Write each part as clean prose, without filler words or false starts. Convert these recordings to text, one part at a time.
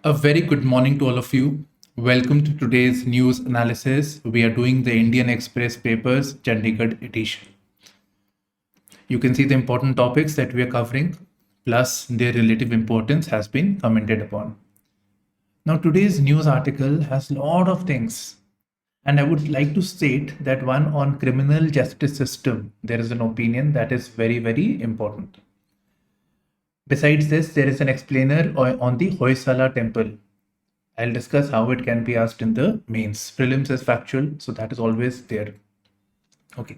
A very good morning to all of you. Welcome to today's news analysis. We are doing the Indian Express papers Chandigarh edition. You can see the important topics that we are covering, plus their relative importance has been commented upon. Now, today's news article has a lot of things, and I would like to state that one on criminal justice system, there is an opinion that is very, very important. Besides this, there is an explainer on the Vaisala Temple. I'll discuss how it can be asked in the mains. Prelims is factual, so that is always there. Okay.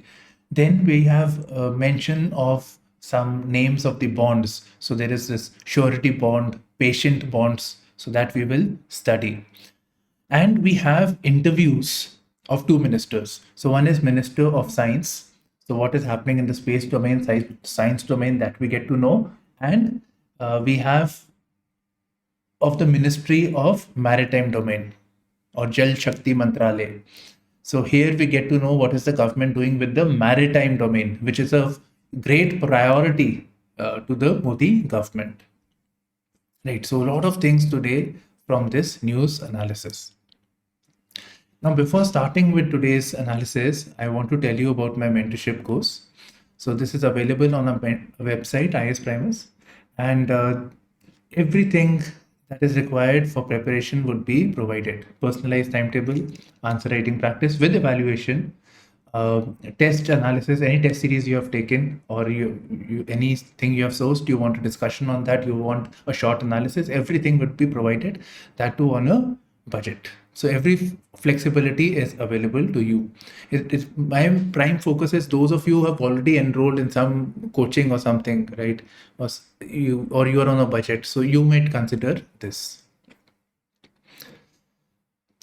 Then we have mention of some names of the bonds. So there is this surety bond, patient bonds, so that we will study. And we have interviews of two ministers. So one is Minister of Science. So what is happening in the space domain, science domain, that we get to know. And we have of the Ministry of Maritime Domain or Jal Shakti Mantralaya. So here we get to know what is the government doing with the maritime domain, which is of great priority to the Modi government. Right. So a lot of things today from this news analysis. Now, before starting with today's analysis, I want to tell you about my mentorship course. So this is available on our website, IASPrimers, and everything that is required for preparation would be provided. Personalized timetable, answer writing practice with evaluation, test analysis, any test series you have taken or you anything you have sourced, you want a discussion on that, you want a short analysis, everything would be provided, that too on a budget. So every flexibility is available to you. My prime focus is those of you who have already enrolled in some coaching or something, right? Or you are on a budget, so you might consider this.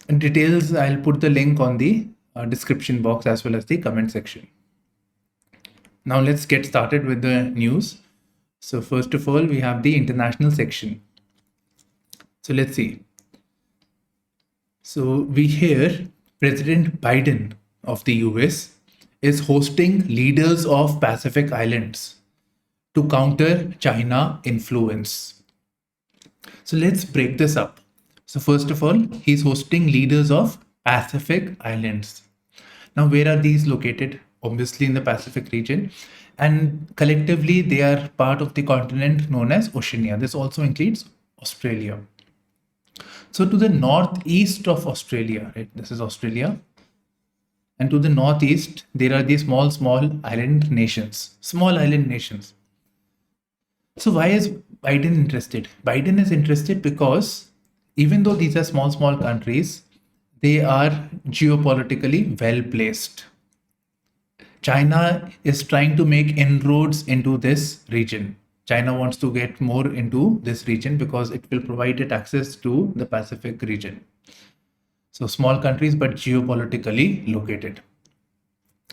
In details, I'll put the link on the description box as well as the comment section. Now let's get started with the news. So first of all, we have the international section. So let's see. So we hear President Biden of the US is hosting leaders of Pacific Islands to counter China influence. So let's break this up. So first of all, he's hosting leaders of Pacific Islands. Now, where are these located? Obviously in the Pacific region. And collectively, they are part of the continent known as Oceania. This also includes Australia. So to the northeast of Australia, right? This is Australia. And to the northeast, there are these small island nations, small island nations. So why is Biden interested? Biden is interested because even though these are small countries, they are geopolitically well placed. China is trying to make inroads into this region. China wants to get more into this region because it will provide it access to the Pacific region. So small countries, but geopolitically located.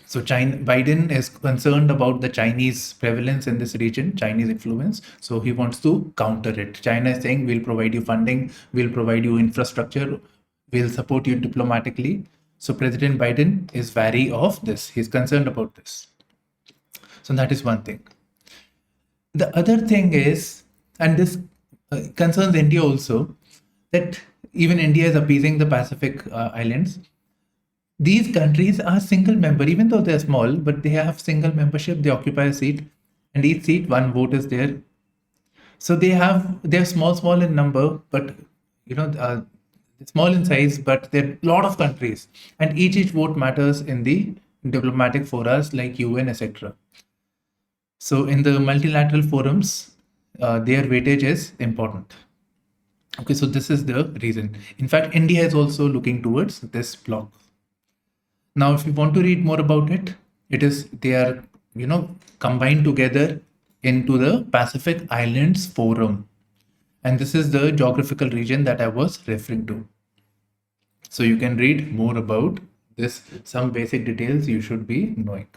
So Biden is concerned about the Chinese prevalence in this region, Chinese influence. So he wants to counter it. China is saying, we'll provide you funding, we'll provide you infrastructure, we'll support you diplomatically. So President Biden is wary of this. He's concerned about this. So that is one thing. The other thing is, and this concerns India also, that even India is appeasing the Pacific islands. These countries are single member, even though they're small, but they have single membership, they occupy a seat, and each seat, one vote is there. So they're small in number, but small in size, but there are a lot of countries, and each vote matters in the diplomatic forums like UN, etc. So in the multilateral forums, their weightage is important. Okay, so this is the reason. In fact, India is also looking towards this bloc. Now, if you want to read more about it, they are combined together into the Pacific Islands Forum. And this is the geographical region that I was referring to. So you can read more about this. Some basic details you should be knowing.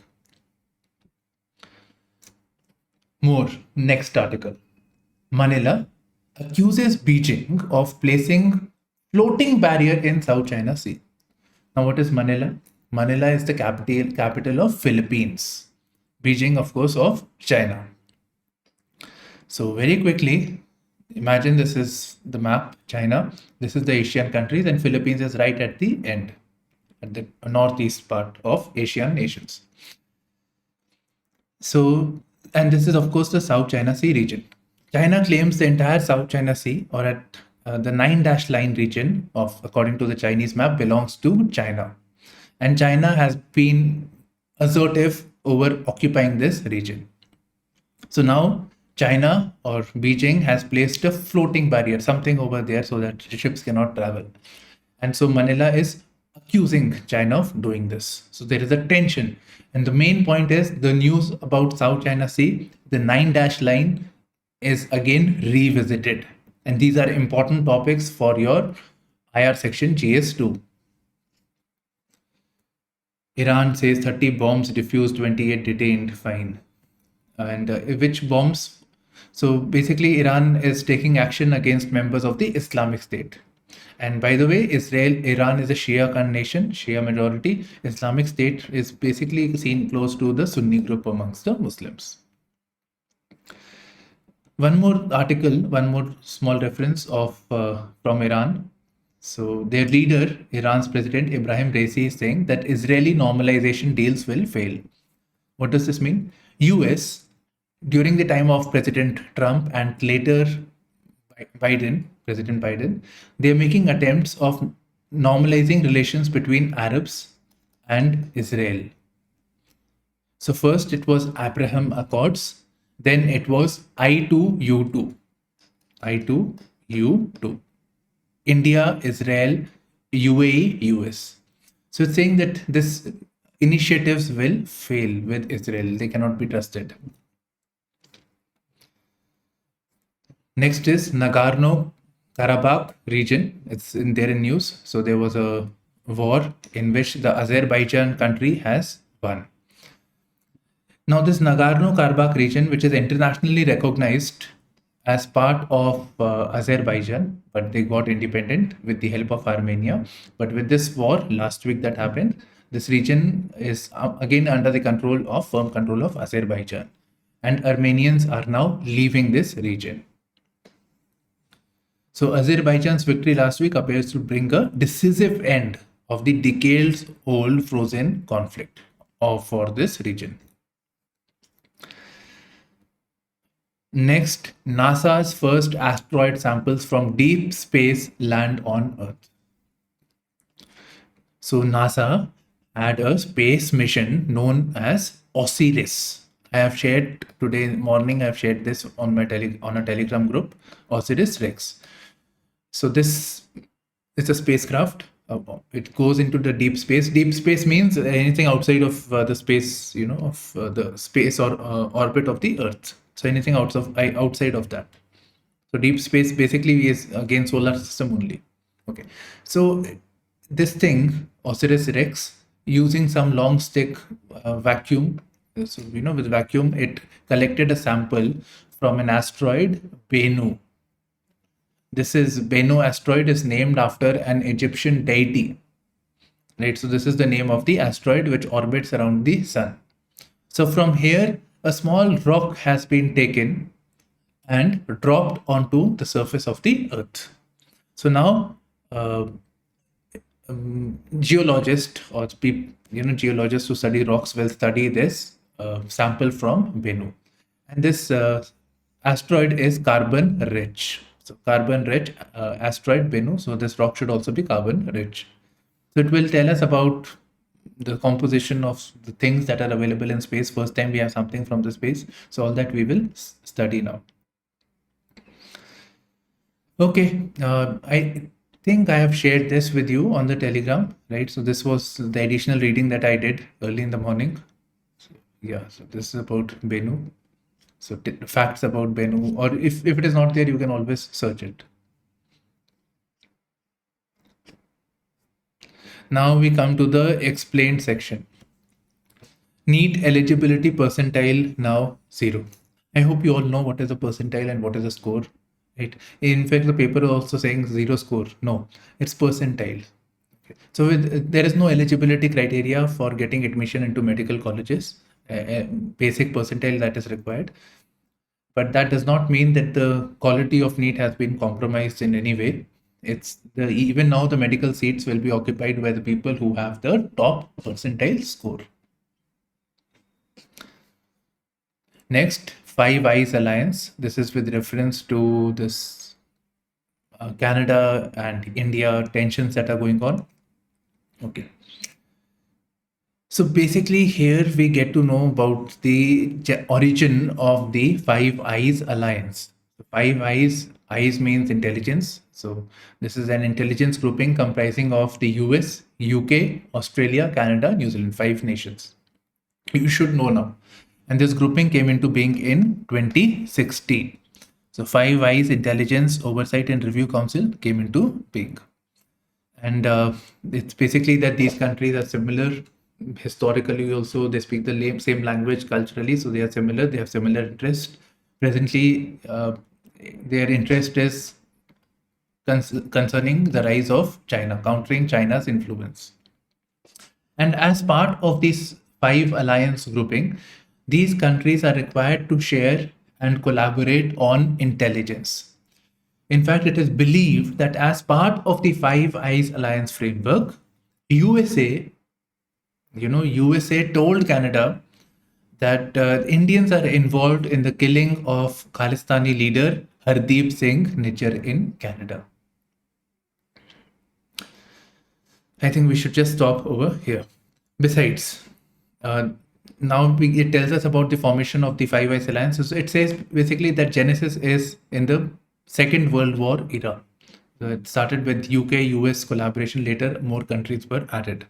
More, next article. Manila accuses Beijing of placing floating barrier in South China Sea. Now, what is Manila? Manila is the capital of Philippines. Beijing, of course, of China. So very quickly, imagine this is the map, China, this is the Asian countries, and Philippines is right at the end, at the northeast part of Asian nations. So, and this is of course the South China Sea region. China claims the entire South China Sea, or at the 9-line region of, according to the Chinese map, belongs to China. And China has been assertive over occupying this region. So now China or Beijing has placed a floating barrier, something over there so that ships cannot travel. And so Manila is accusing China of doing this. So there is a tension. And the main point is the news about South China Sea, the 9-line is again revisited. And these are important topics for your IR section GS2. Iran says 30 bombs defused, 28 detained, fine. And which bombs? So basically, Iran is taking action against members of the Islamic State. And by the way, Iran is a Shia nation, Shia majority. Islamic State is basically seen close to the Sunni group amongst the Muslims. One more article, one more small reference of from Iran. So their leader, Iran's president Ibrahim Raisi, is saying that Israeli normalization deals will fail. What does this mean? US, during the time of President Trump and later President Biden, they are making attempts of normalizing relations between Arabs and Israel. So first it was Abraham Accords, then it was I2U2. I2U2. India, Israel, UAE, US. So it's saying that this initiatives will fail with Israel. They cannot be trusted. Next is Nagorno-Karabakh region. It's in there in news. So there was a war in which the Azerbaijan country has won. Now this Nagorno-Karabakh region, which is internationally recognized as part of Azerbaijan, but they got independent with the help of Armenia. But with this war last week that happened, this region is again under the firm control of Azerbaijan. And Armenians are now leaving this region. So Azerbaijan's victory last week appears to bring a decisive end of the decades-old frozen conflict for this region. Next, NASA's first asteroid samples from deep space land on Earth. So NASA had a space mission known as OSIRIS. I have shared today morning, I've shared this on on a Telegram group, OSIRIS REx. So this is a spacecraft. It goes into the deep space. Deep space means anything outside of the space, of the space or orbit of the Earth. So anything outside of that. So deep space basically is again solar system only. Okay. So this thing, OSIRIS REx, using some long stick vacuum. So with vacuum, it collected a sample from an asteroid, Bennu. This is Bennu asteroid is named after an Egyptian deity. Right. So this is the name of the asteroid which orbits around the sun. So from here, a small rock has been taken and dropped onto the surface of the Earth. So now, geologists or geologists who study rocks will study this sample from Bennu, and this asteroid is carbon rich. So carbon rich asteroid Bennu. So this rock should also be carbon rich. So it will tell us about the composition of the things that are available in space. First time we have something from the space. So all that we will study now. Okay, I think I have shared this with you on the Telegram, right? So this was the additional reading that I did early in the morning. So, yeah, so this is about Bennu. So facts about Bennu, or if it is not there, you can always search it. Now we come to the explained section. NEET eligibility percentile now 0. I hope you all know what is a percentile and what is a score, right? In fact, the paper is also saying 0 score. No, it's percentile. Okay. So there is no eligibility criteria for getting admission into medical colleges. Basic percentile that is required. but that does not mean that the quality of NEET has been compromised in any way. Even now the medical seats will be occupied by the people who have the top percentile score. Next, Five Eyes Alliance. This is with reference to this Canada and India tensions that are going on. Okay. So basically, here we get to know about the origin of the Five Eyes Alliance. The Five eyes means intelligence. So this is an intelligence grouping comprising of the US, UK, Australia, Canada, New Zealand, 5 nations. You should know now. And this grouping came into being in 2016. So Five Eyes Intelligence Oversight and Review Council came into being. And it's basically that these countries are similar historically. Also, they speak the same language culturally, so they are similar. They have similar interest. Presently, their interest is concerning the rise of China, countering China's influence. And as part of this Five Alliance grouping, these countries are required to share and collaborate on intelligence. In fact, it is believed that as part of the Five Eyes Alliance framework, USA told Canada that Indians are involved in the killing of Khalistani leader Hardeep Singh Nijjar in Canada. I think we should just stop over here. Besides, now it tells us about the formation of the Five Eyes Alliance. So it says basically that genesis is in the Second World War era. So it started with UK-US collaboration. Later, more countries were added.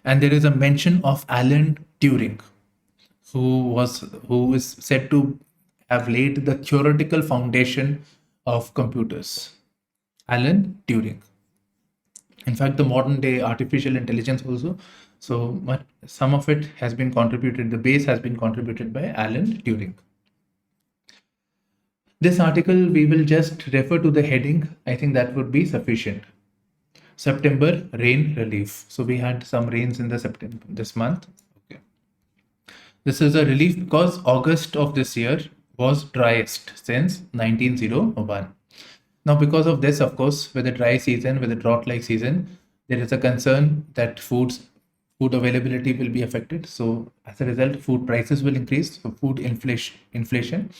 And there is a mention of Alan Turing, who is said to have laid the theoretical foundation of computers. Alan Turing. In fact, the modern day artificial intelligence also. So some of it has been contributed, the base has been contributed by Alan Turing. This article, we will just refer to the heading. I think that would be sufficient. September rain relief. So we had some rains in this month. Okay. This is a relief because August of this year was driest since 1901. Now, because of this, of course, with the dry season, with the drought-like season, there is a concern that food availability will be affected. So as a result, food prices will increase. So food inflation.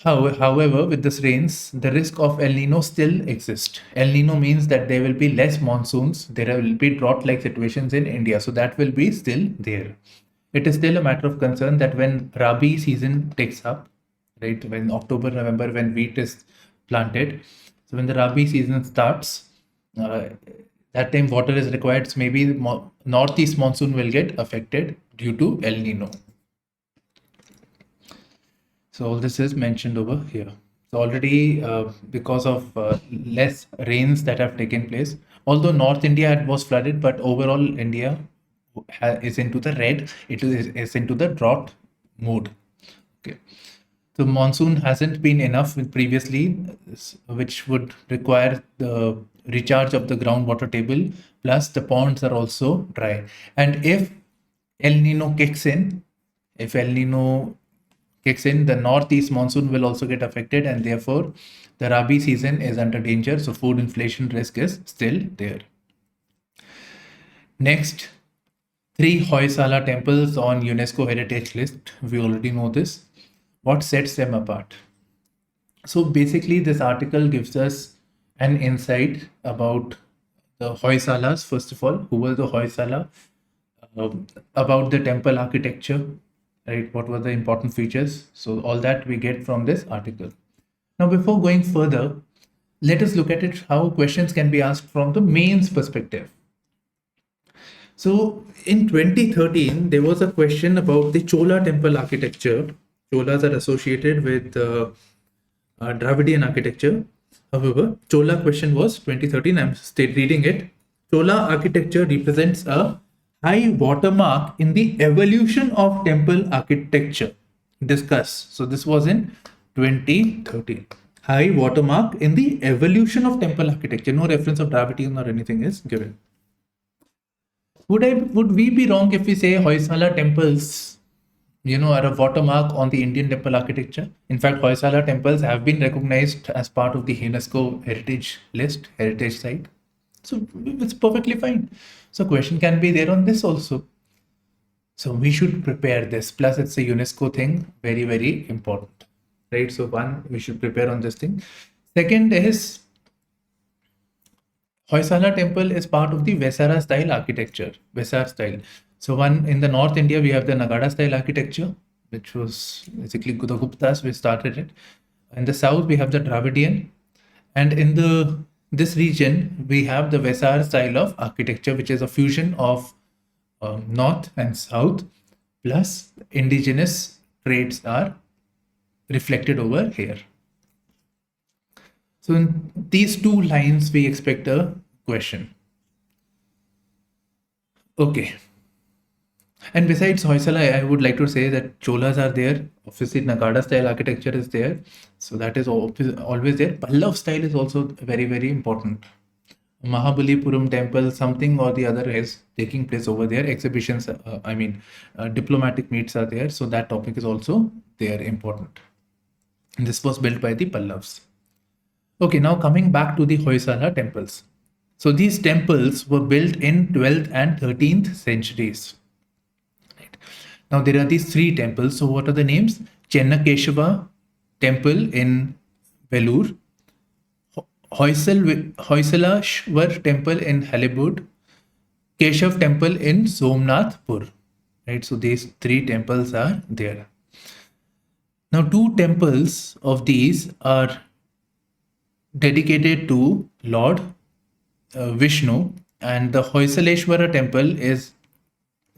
However, with this rains, the risk of El Nino still exists. El Nino means that there will be less monsoons. There will be drought-like situations in India. So that will be still there. It is still a matter of concern that when Rabi season takes up, right, when October, November, when wheat is planted, so when the Rabi season starts, that time water is required. So maybe northeast monsoon will get affected due to El Nino. So all this is mentioned over here. So already because of less rains that have taken place, although North India was flooded, but overall India is into the red. It is into the drought mode. Okay. So monsoon hasn't been enough previously, which would require the recharge of the groundwater table, plus the ponds are also dry. And if El Nino kicks in, the northeast monsoon will also get affected, and therefore the Rabi season is under danger. So food inflation risk is still there. Next, 3 Vaisala temples on UNESCO heritage list. We already know this. What sets them apart? So basically, this article gives us an insight about the Hoysalas. First of all, who were the Hoysala? About the temple architecture, right? What were the important features? So all that we get from this article. Now, before going further, let us look at it how questions can be asked from the mains perspective. So in 2013, there was a question about the Chola temple architecture. Cholas are associated with Dravidian architecture. However, Chola question was 2013. I'm reading it. Chola architecture represents a high watermark in the evolution of temple architecture. Discuss. So this was in 2013. High watermark in the evolution of temple architecture. No reference of Dravidian or anything is given. Would we be wrong if we say Hoysala temples are a watermark on the Indian temple architecture. In fact, Hoysala temples have been recognized as part of the UNESCO heritage list, heritage site. So it's perfectly fine. So question can be there on this also. So we should prepare this. Plus, it's a UNESCO thing, very, very important, right? So one, we should prepare on this thing. Second is Hoysala temple is part of the Vaisala style architecture, Vaisala style. So one in the North India, we have the Nagada style architecture, which was basically the Guptas, which started it. In the South, we have the Dravidian, and in this region, we have the Vaisala style of architecture, which is a fusion of North and South, plus indigenous traits are reflected over here. So in these two lines, we expect a question. Okay. And besides Hoysala, I would like to say that Cholas are there. Obviously, Nagada style architecture is there. So that is always there. Pallav style is also very, very important. Mahabalipuram Temple, something or the other is taking place over there. Exhibitions, diplomatic meets are there. So that topic is also there, important. And this was built by the Pallavs. Okay, now coming back to the Hoysala temples. So these temples were built in 12th and 13th centuries. Right. Now there are these three temples. So what are the names? Chennakeshava Temple in Vellore, Hoysaleshwar Temple in Halibut, Keshav Temple in Somnathpur. Right, so these three temples are there. Now, two temples of these are dedicated to Lord Vishnu, and the Hoysaleshwara temple is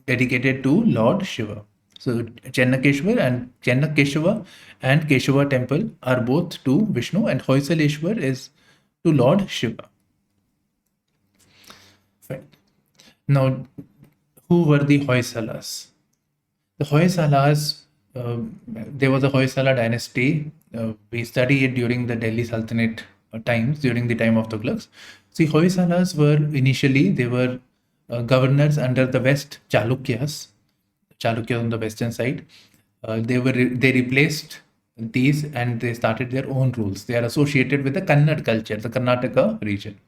dedicated to Lord Shiva. So Chennakeshwar and Chennakeshava and Keshava temple are both to Vishnu, and Hoysaleshwar is to Lord Shiva. Fine. Now, who were the Hoysalas? The Hoysalas, there was a Hoysala dynasty. We study it during the Delhi Sultanate times, during the time of the Tughlaqs. See, Hoysalas were initially, they were governors under the West Chalukyas on the western side. They replaced these and they started their own rules. They are associated with the Kannad culture, the Karnataka region.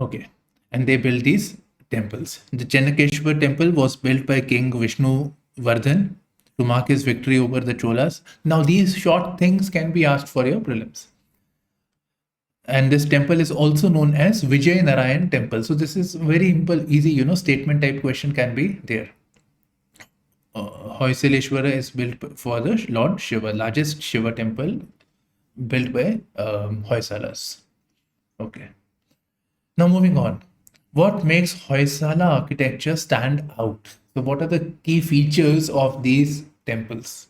Okay, and they built these temples. The Chennakeshwar temple was built by King Vishnu Vardhan to mark his victory over the Cholas. Now, these short things can be asked for your prelims. And this temple is also known as Vijay Narayan Temple. So this is very easy, statement type question can be there. Hoysaleshwara is built for the Lord Shiva, largest Shiva temple built by Hoysalas. Okay. Now moving on. What makes Hoysala architecture stand out? So what are the key features of these temples?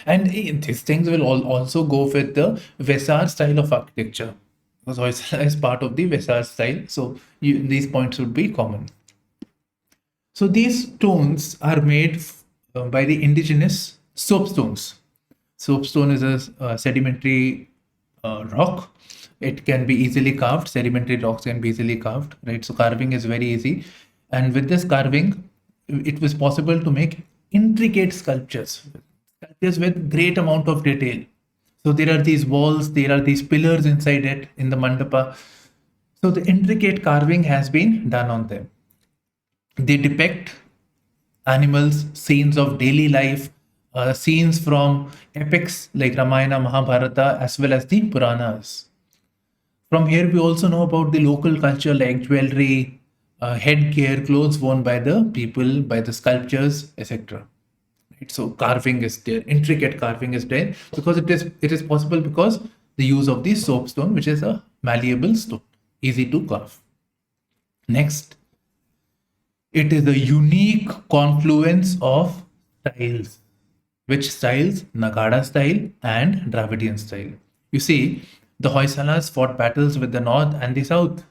And these things will also go with the Vaisala style of architecture, because Hoysala is part of the Vaisala style. So these points would be common. So these stones are made by the indigenous soapstones. Soapstone is a sedimentary rock. It can be easily carved. Sedimentary rocks can be easily carved, right? So carving is very easy. And with this carving, it was possible to make intricate sculptures with great amount of detail. So there are these walls, there are these pillars inside it in the mandapa. So the intricate carving has been done on them. They depict animals, scenes of daily life, scenes from epics like Ramayana, Mahabharata, as well as the Puranas. From here, we also know about the local culture like jewelry, headgear, clothes worn by the people, by the sculptures, etc. Right? So carving is there, intricate carving is there, because it is possible because the use of the soapstone, which is a malleable stone, easy to carve. Next, it is a unique confluence of styles. Which styles? Nagada style and Dravidian style. You see, the Hoysalas fought battles with the north and the south.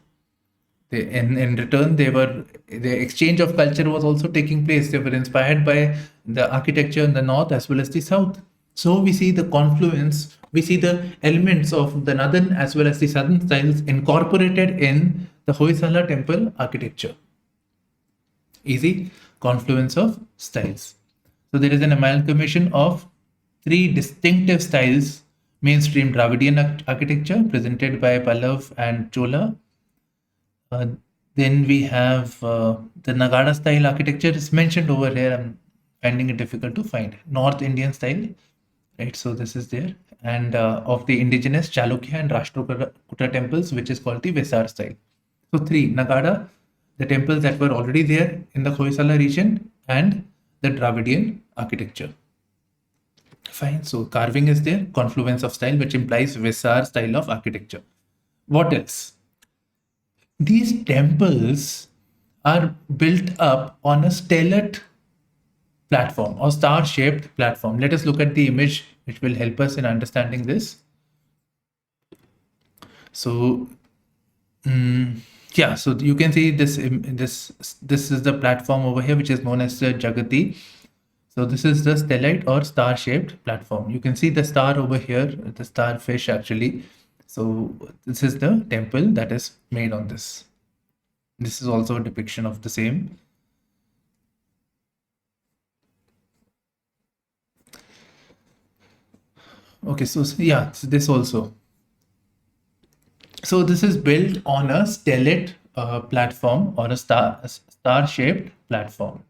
In return, the exchange of culture was also taking place. They were inspired by the architecture in the north as well as the south. So we see the confluence, we see the elements of the northern as well as the southern styles incorporated in the Hoysala temple architecture. Easy. Confluence of Styles. So there is an amalgamation of three distinctive styles: mainstream Dravidian architecture presented by Pallav and Chola. Uh, then we have the Nagada style architecture is mentioned over here. I'm finding it difficult to find. North Indian style, right? So this is there. And of the indigenous Chalukya and Rashtrakuta temples, which is called the Vesar style. So three, Nagada, the temples that were already there in the Hoysala region, and the Dravidian architecture. Fine. So carving is there, confluence of style, which implies Vesar style of architecture. What else? These temples are built up on a stellate platform or star-shaped platform. Let us look at the image, which will help us in understanding this. So, yeah, so you can see this is the platform over here, which is known as the Jagati. So this is the stellate or star-shaped platform. You can see the star over here, the starfish actually. So this is the temple that is made on this. This is also a depiction of the same. Okay, so yeah, so this also. So this is built on a stellate platform or a star-shaped platform.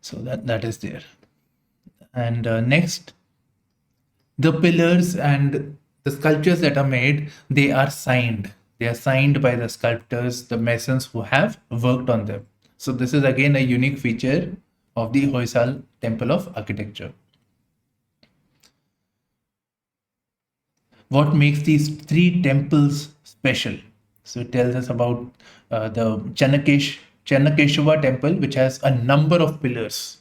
So that is there. And next, the pillars and the sculptures that are made, they are signed. They are signed by the sculptors, the masons who have worked on them. So this is again a unique feature of the Hoysala Temple of Architecture. What makes these three temples special? So it tells us about the Channakeshava temple, which has a number of pillars.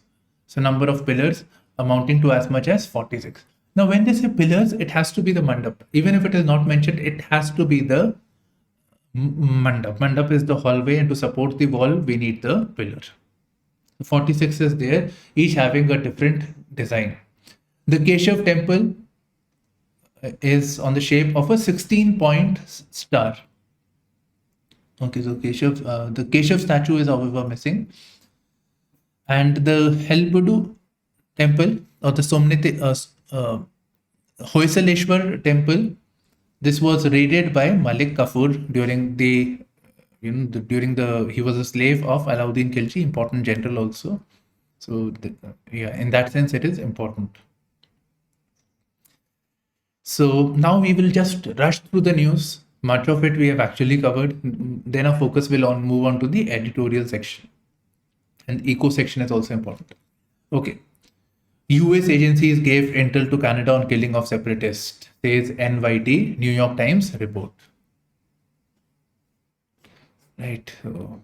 So number of pillars amounting to as much as 46. Now, when they say pillars, it has to be the mandap. Even if it is not mentioned, it has to be the mandap. Mandap is the hallway, and to support the wall, we need the pillar. 46 is there, each having a different design. The Keshav temple is on the shape of a 16-point star. Okay, so the Keshav statue is however missing. And the Helbudu temple or the Hoysaleshwar temple, this was raided by Malik Kafur during he was a slave of Alauddin Khilji, important general also. So yeah, in that sense, it is important. So now we will just rush through the news. Much of it we have actually covered. Then our focus will move on to the editorial section. And eco section is also important. Okay. US agencies gave intel to Canada on killing of separatists, says NYT, New York Times report. Right. So,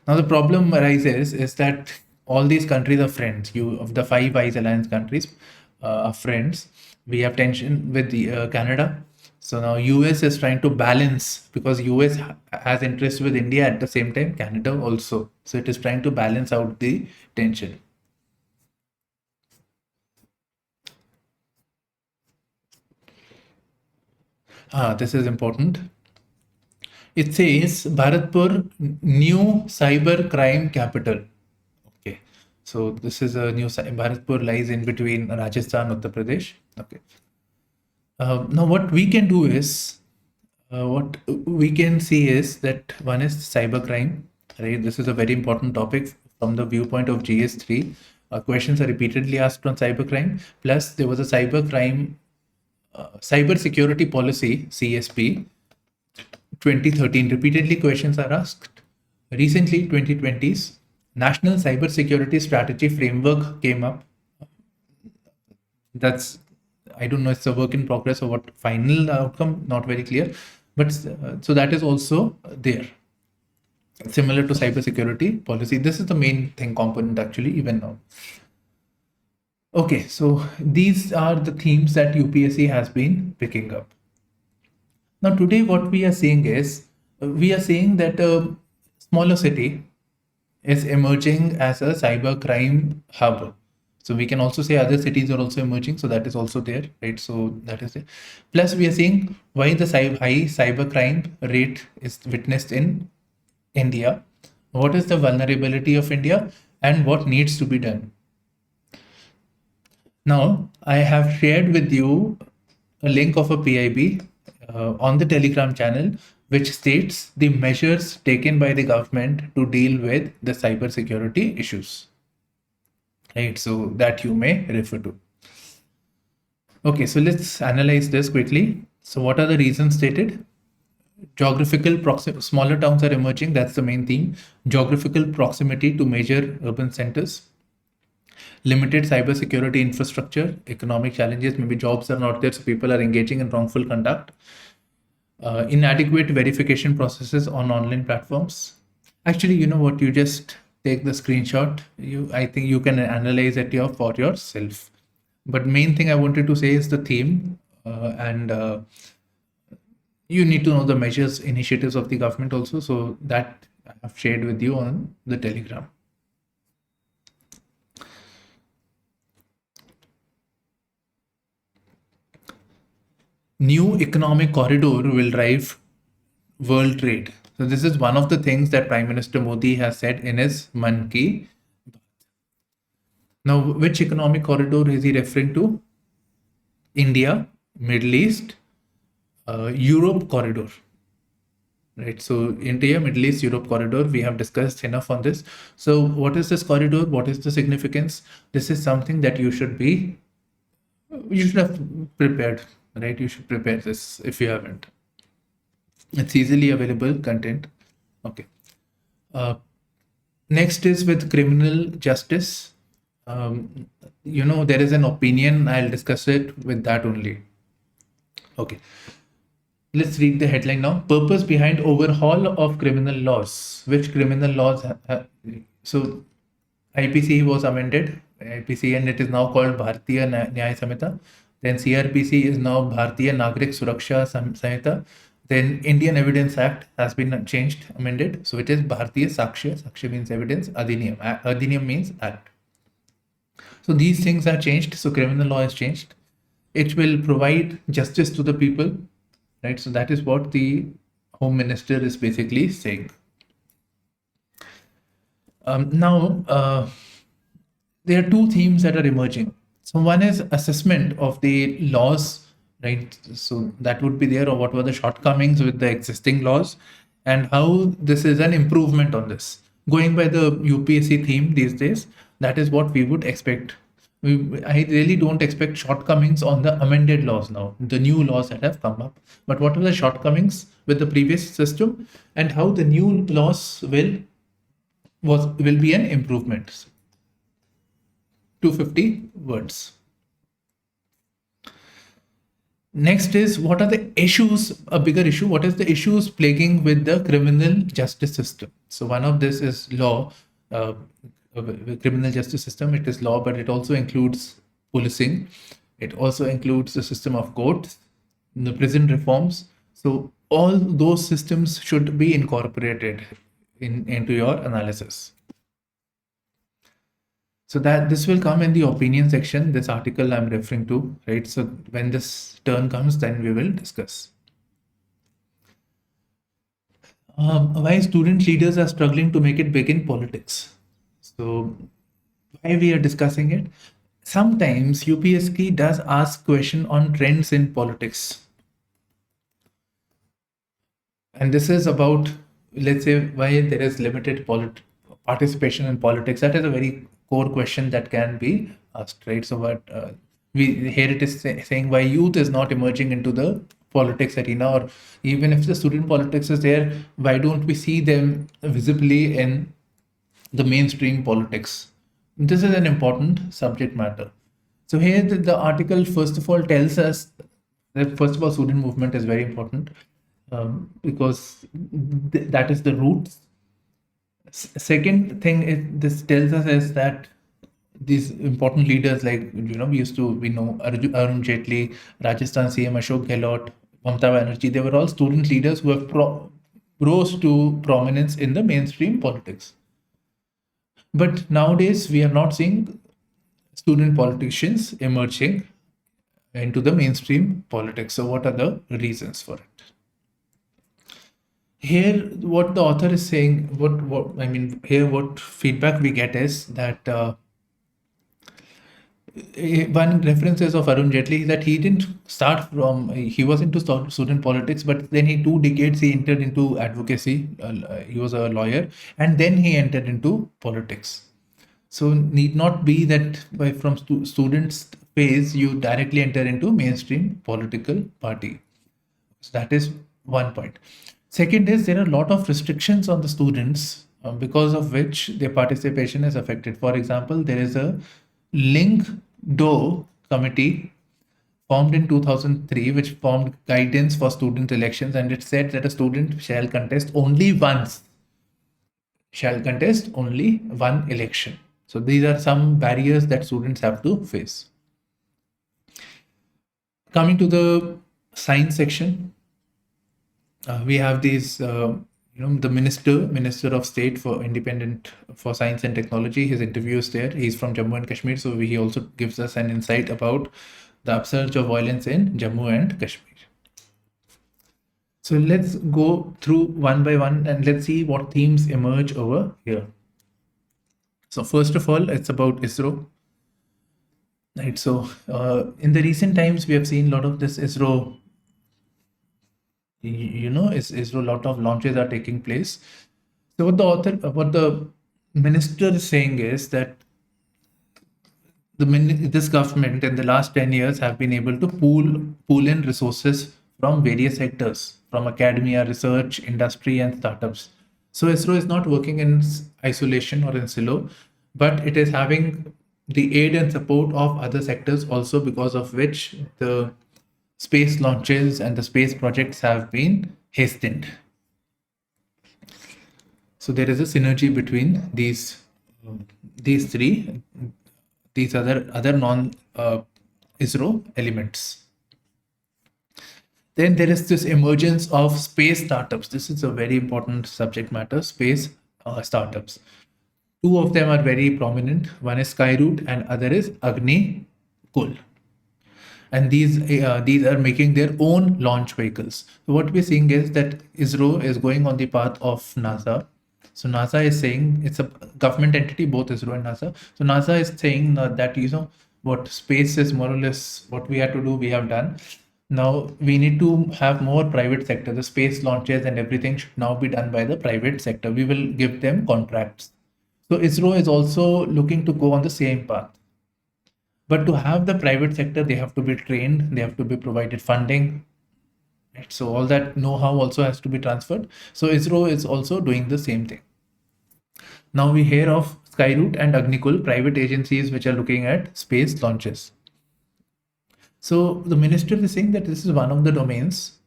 now the problem arises is that all these countries are friends. Of the 5 Eyes Alliance countries are friends. We have tension with the Canada. So now US is trying to balance, because US has interest with India at the same time, Canada also. So it is trying to balance out the tension. This is important. It says Bharatpur new cyber crime capital. Okay, so this is a new Bharatpur lies in between Rajasthan and Uttar Pradesh. Okay. Now what we can do is, what we can see is that one is cybercrime, right? This is a very important topic from the viewpoint of GS3. Questions are repeatedly asked on cybercrime. Plus, there was a cybercrime, cyber security policy, CSP, 2013. Repeatedly questions are asked. Recently, 2020s, National Cyber Security Strategy Framework came up. That's, I don't know, it's a work in progress or what final outcome, not very clear. But so that is also there. Similar to cybersecurity policy. This is the main thing component actually, even now. Okay, so these are the themes that UPSC has been picking up. Now today what we are seeing is, we are saying that a smaller city is emerging as a cyber crime hub. So we can also say other cities are also emerging. So that is also there, right? So that is it. Plus we are seeing why the high cyber crime rate is witnessed in India. What is the vulnerability of India and what needs to be done? Now, I have shared with you a link of a PIB on the Telegram channel, which states the measures taken by the government to deal with the cybersecurity issues. Right, so that you may refer to. Okay, so let's analyze this quickly. So, what are the reasons stated? Geographical proximity, smaller towns are emerging. That's the main theme. Geographical proximity to major urban centers. Limited cybersecurity infrastructure, economic challenges, maybe jobs are not there, so people are engaging in wrongful conduct. Inadequate verification processes on online platforms. Actually, you know what? You just take the screenshot. I think you can analyze it for yourself. But main thing I wanted to say is the theme, and you need to know the measures, initiatives of the government also. So that I have shared with you on the Telegram. New economic corridor will drive world trade. So this is one of the things that Prime Minister Modi has said in his Man Ki. Now, which economic corridor is he referring to? India, Middle East, Europe corridor. Right. So India, Middle East, Europe corridor, we have discussed enough on this. So what is this corridor? What is the significance? This is something that you should have prepared, right? You should prepare this if you haven't. It's easily available content. Okay. Next is with criminal justice. There is an opinion. I'll discuss it with that only. Okay. Let's read the headline now. Purpose behind overhaul of criminal laws. Which criminal laws? So IPC was amended. IPC, and it is now called Bharatiya Nyaya Samhita. Then CRPC is now Bharatiya Nagrik Suraksha Samhita. Then Indian Evidence Act has been changed, amended. So it is Bharatiya Sakshya. Sakshya means evidence. Adhiniyam. Adhiniyam means act. So these things are changed. So criminal law is changed. It will provide justice to the people, right? So that is what the Home Minister is basically saying. Now, there are two themes that are emerging. So one is assessment of the laws, right? So that would be there, or what were the shortcomings with the existing laws, and how this is an improvement on this. Going by the UPSC theme these days, that is what we would expect. I really don't expect shortcomings on the amended laws now, the new laws that have come up. But what are the shortcomings with the previous system, and how the new laws will be an improvement. 250 words. Next is, what are the issues, a bigger issue, what is the issues plaguing with the criminal justice system? So one of this is law, criminal justice system. It is law, but it also includes policing. It also includes the system of courts, the prison reforms. So all those systems should be incorporated into your analysis. So that this will come in the opinion section, this article I'm referring to, right? So when this turn comes, then we will discuss. Why student leaders are struggling to make it big in politics. So why we are discussing it? Sometimes UPSC does ask question on trends in politics. And this is about, let's say, why there is limited participation in politics. That is a very core question that can be asked, right? So what here it is saying, why youth is not emerging into the politics arena, or even if the student politics is there, why don't we see them visibly in the mainstream politics? This is an important subject matter. So here the article first of all tells us that first of all student movement is very important, because that is the roots. Second thing this tells us is that these important leaders, like we know Arun Jaitley, Rajasthan CM Ashok Gehlot, Mamata Banerjee, they were all student leaders who have rose to prominence in the mainstream politics. But nowadays we are not seeing student politicians emerging into the mainstream politics. So what are the reasons for it? Here, what the author is saying, what I mean, here, what feedback we get is that one references of Arun Jaitley is that he didn't start from, he was into student politics, but then he 2 decades he entered into advocacy. He was a lawyer, and then he entered into politics. So need not be that from students phase you directly enter into mainstream political party. So that is one point. Second is there are a lot of restrictions on the students because of which their participation is affected. For example, there is a Link Do committee formed in 2003, which formed guidance for student elections, and it said that a student shall contest only one election. So these are some barriers that students have to face. Coming to the science section, we have these, the minister of state for independent for science and technology. His interview is there. He's from Jammu and Kashmir, so he also gives us an insight about the upsurge of violence in Jammu and Kashmir. So let's go through one by one and let's see what themes emerge over here. So first of all, it's about ISRO. Right. So in the recent times, we have seen a lot of this ISRO. ISRO, a lot of launches are taking place. So what the minister is saying is that this government in the last 10 years have been able to pool in resources from various sectors, from academia, research, industry, and startups. So ISRO is not working in isolation or in silo, but it is having the aid and support of other sectors also, because of which the space launches and the space projects have been hastened. So there is a synergy between these three, these other non ISRO elements. Then there is this emergence of space startups. This is a very important subject matter, space startups. Two of them are very prominent. One is Skyroot and other is Agni Kul. And these are making their own launch vehicles. So what we're seeing is that ISRO is going on the path of NASA. So NASA is saying, it's a government entity, both ISRO and NASA. So NASA is saying that what space is more or less what we have to do, we have done. Now we need to have more private sector. The space launches and everything should now be done by the private sector. We will give them contracts. So ISRO is also looking to go on the same path. But to have the private sector, they have to be trained, they have to be provided funding. Right? So all that know-how also has to be transferred. So ISRO is also doing the same thing. Now we hear of Skyroot and Agnikul, private agencies which are looking at space launches. So the minister is saying that this is one of the domains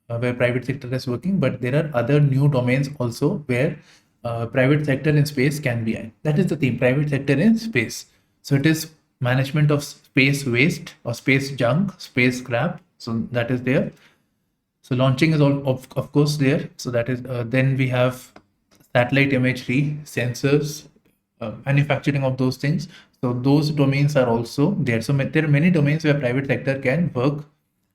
where private sector is working, but there are other new domains also where private sector in space can be in. That is the theme, private sector in space. So it is management of space waste or space junk, space scrap. So that is there. So launching is all of course there. So that is then we have satellite imagery, sensors, manufacturing of those things. So those domains are also there. So there are many domains where private sector can work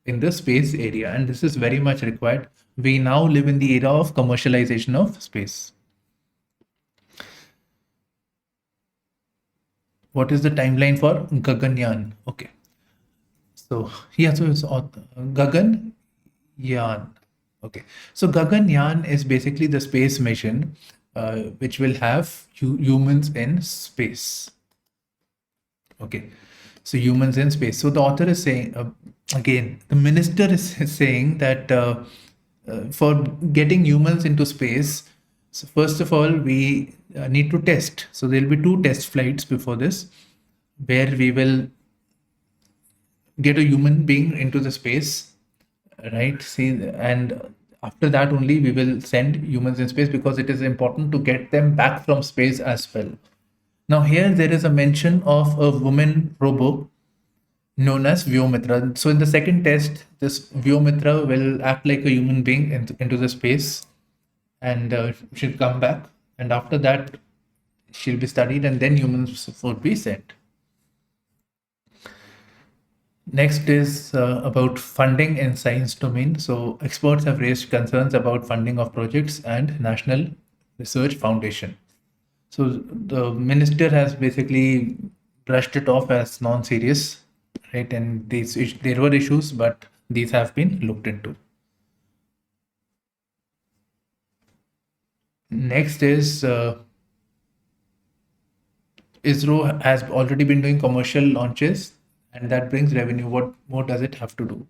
in the space area, and this is very much required. We now live in the era of commercialization of space. What is the timeline for Gaganyaan? Okay. So yeah, so it's Gaganyaan. Okay. So Gaganyaan is basically the space mission which will have humans in space. Okay. So humans in space. So the author is saying, again, the minister is saying that for getting humans into space, so first of all, we need to test. So there'll be 2 test flights before this, where we will get a human being into the space, right? See, and after that only we will send humans in space, because it is important to get them back from space as well. Now here there is a mention of a woman robo known as Vyomitra. So in the second test, this Vyomitra will act like a human being into the space, and she'll come back, and after that she'll be studied, and then humans would be sent. Next is about funding in science domain. So experts have raised concerns about funding of projects and National Research Foundation. So the minister has basically brushed it off as non-serious, right? And there were issues, but these have been looked into. Next is ISRO has already been doing commercial launches, and that brings revenue. What more does it have to do?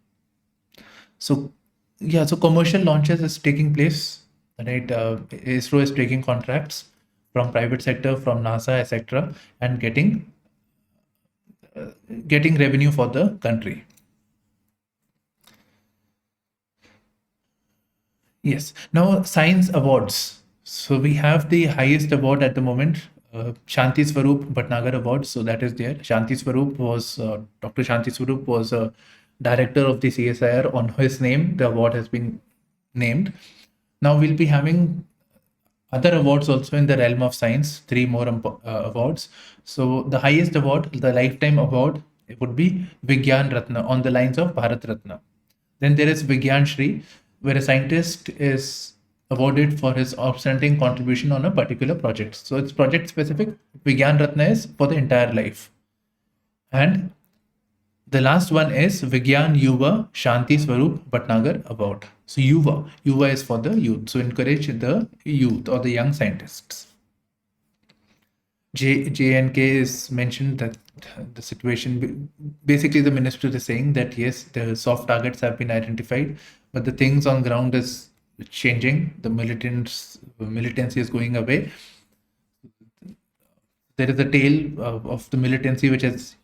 So, yeah, so commercial launches is taking place, right? ISRO is taking contracts from private sector, from NASA, etc., and getting revenue for the country. Yes. Now, science awards. So we have the highest award at the moment, Shanti Swarup Bhatnagar Award. So that is there. Shanti Swarup was Dr. Shanti Swarup was a director of the CSIR. On his name, the award has been named. Now we'll be having other awards also in the realm of science, three more awards. So the highest award, the lifetime award, it would be Vigyan Ratna on the lines of Bharat Ratna. Then there is Vigyan Shri, where a scientist is awarded for his outstanding contribution on a particular project. So it's project specific. Vigyan Ratna is for the entire life. And the last one is Vigyan Yuva Shanti Swarup Bhatnagar Award. So Yuva is for the youth. So encourage the youth or the young scientists. JNK is mentioned that the situation, basically the minister is saying that yes, the soft targets have been identified, but the things on ground is changing. The militancy is going away. There is a tale of the militancy which has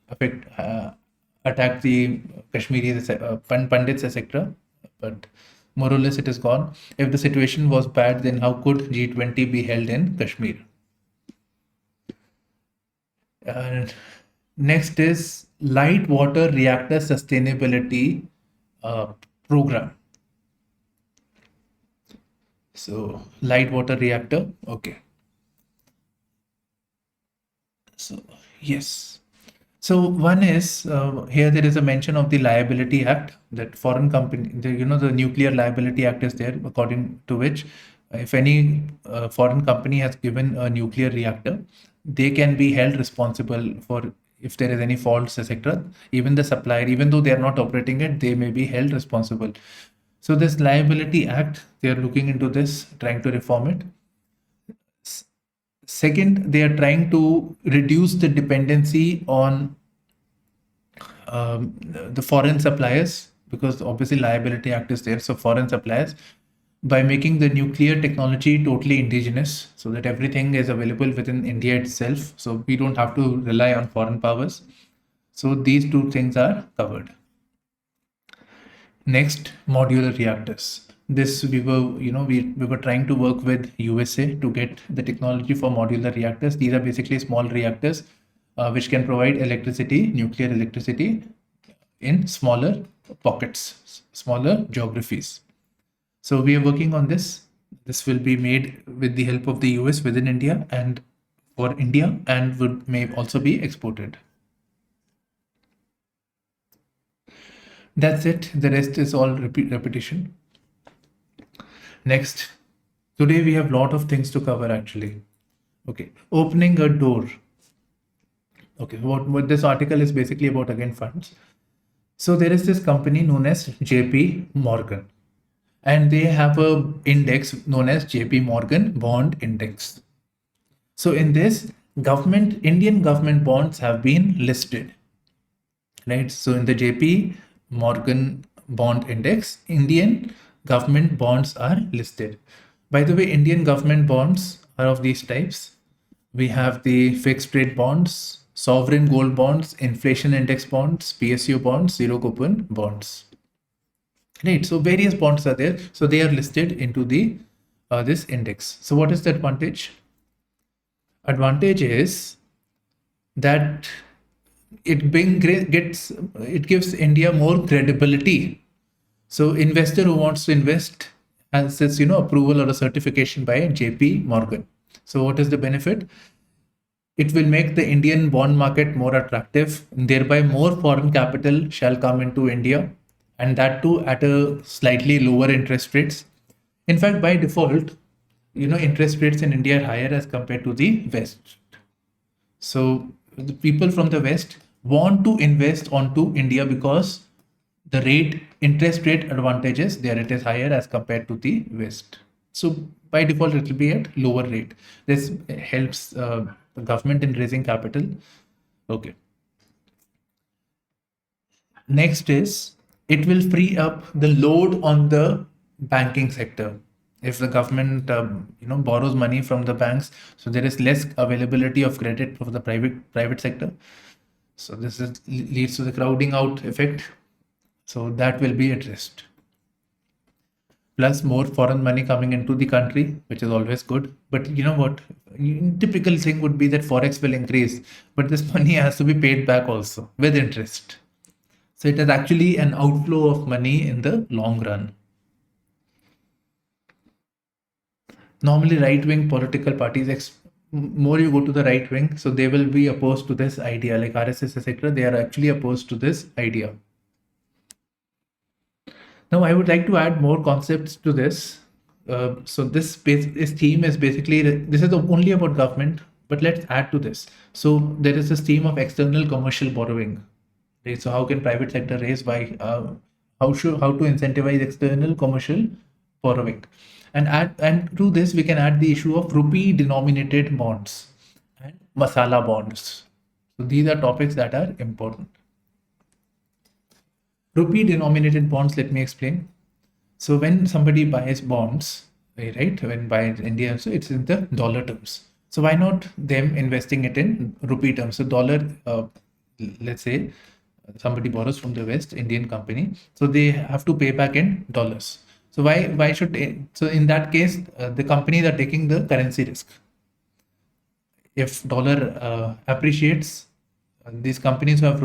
attacked the Kashmiris, Pandits, etc. But more or less it is gone. If the situation was bad, then how could G20 be held in Kashmir? And next is light water reactor sustainability program. So light water reactor, okay. So yes. So one is here there is a mention of the Liability Act, that foreign company, the Nuclear Liability Act is there, according to which if any foreign company has given a nuclear reactor, they can be held responsible for if there is any faults, etc. Even the supplier, even though they are not operating it, they may be held responsible. So this Liability Act, they are looking into this, trying to reform it. Second, they are trying to reduce the dependency on the foreign suppliers, because obviously Liability Act is there. So foreign suppliers, by making the nuclear technology totally indigenous, so that everything is available within India itself. So we don't have to rely on foreign powers. So these two things are covered. Next, modular reactors. This we were trying to work with USA to get the technology for modular reactors. These are basically small reactors which can provide electricity, nuclear electricity, in smaller pockets, smaller geographies. So we are working on this. This will be made with the help of the US within India and for India, and may also be exported. That's it. The rest is all repetition. Next, today we have a lot of things to cover actually. Okay, opening a door. Okay, what this article is basically about, again, funds. So there is this company known as JP Morgan, and they have a index known as JP Morgan Bond Index. So in this, Indian government bonds have been listed, right? So in the JP Morgan Bond Index, Indian government bonds are listed. By the way, Indian government bonds are of these types. We have the fixed rate bonds, sovereign gold bonds, inflation index bonds, PSU bonds, zero coupon bonds. Right. So various bonds are there. So they are listed into the this index. So what is the advantage? Advantage is that it gives India more credibility. So investor who wants to invest has this, you know, approval or a certification by JP Morgan. So what is the benefit? It will make the Indian bond market more attractive, thereby more foreign capital shall come into India, and that too at a slightly lower interest rates. In fact, by default, interest rates in India are higher as compared to the West. So the people from the West want to invest onto India because the interest rate advantages there, it is higher as compared to the West. So by default, it will be at lower rate. This helps the government in raising capital. Okay. Next is it will free up the load on the banking sector. If the government borrows money from the banks, so there is less availability of credit for the private sector. So leads to the crowding out effect. So that will be addressed. Plus more foreign money coming into the country, which is always good. But you know what? Typical thing would be that forex will increase, but this money has to be paid back also with interest. So it is actually an outflow of money in the long run. Normally, right-wing political parties, more you go to the right wing, so they will be opposed to this idea. Like RSS, etc., they are actually opposed to this idea. Now, I would like to add more concepts to this. So this theme is basically, this is only about government, but let's add to this. So there is this theme of external commercial borrowing. Right? So how can private sector raise by how to incentivize external commercial borrowing, and to this we can add the issue of rupee denominated bonds and masala bonds. So these are topics that are important. Rupee denominated bonds, let me explain. So when somebody buys bonds, right, when buys India, so it's in the dollar terms. So why not them investing it in rupee terms? So dollar, let's say somebody borrows from the West, Indian company, so they have to pay back in dollars. So why should they? So in that case, the companies are taking the currency risk. If dollar appreciates, these companies who have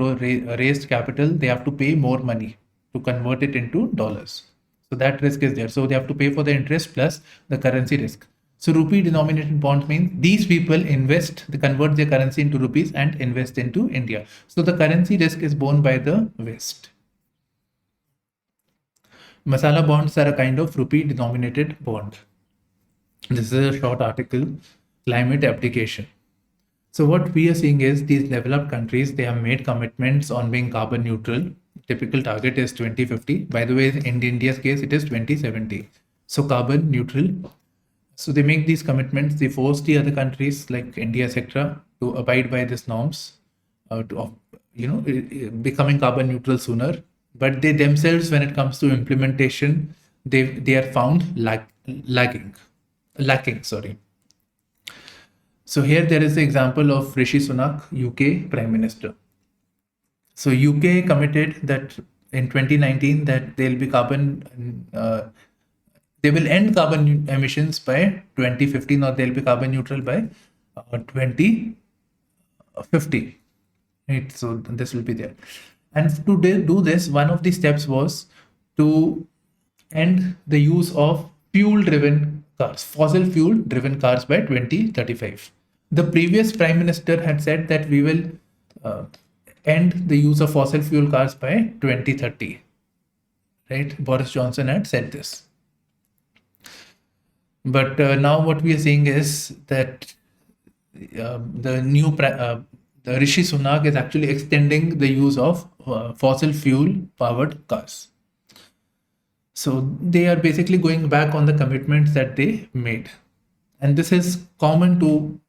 raised capital, they have to pay more money to convert it into dollars. So that risk is there. So they have to pay for the interest plus the currency risk. So rupee denominated bonds means these people they convert their currency into rupees and invest into India. So the currency risk is borne by the West. Masala bonds are a kind of rupee denominated bond. This is a short article, climate application. So what we are seeing is these developed countries, they have made commitments on being carbon neutral. Typical target is 2050. By the way, in India's case, it is 2070. So carbon neutral. So they make these commitments. They force the other countries like India, etc., to abide by these norms, becoming carbon neutral sooner. But they themselves, when it comes to implementation, they are found lacking. Sorry. So here there is the example of Rishi Sunak, UK Prime Minister. So UK committed that in 2019 that they'll be they will end carbon emissions by 2015, or they'll be carbon neutral by 2050. Right? So this will be there. And to do this, one of the steps was to end the use of fossil fuel driven cars by 2035. The previous Prime Minister had said that we will end the use of fossil fuel cars by 2030. Right? Boris Johnson had said this. But now what we are seeing is that the Rishi Sunak is actually extending the use of fossil fuel powered cars. So they are basically going back on the commitments that they made. And this is common to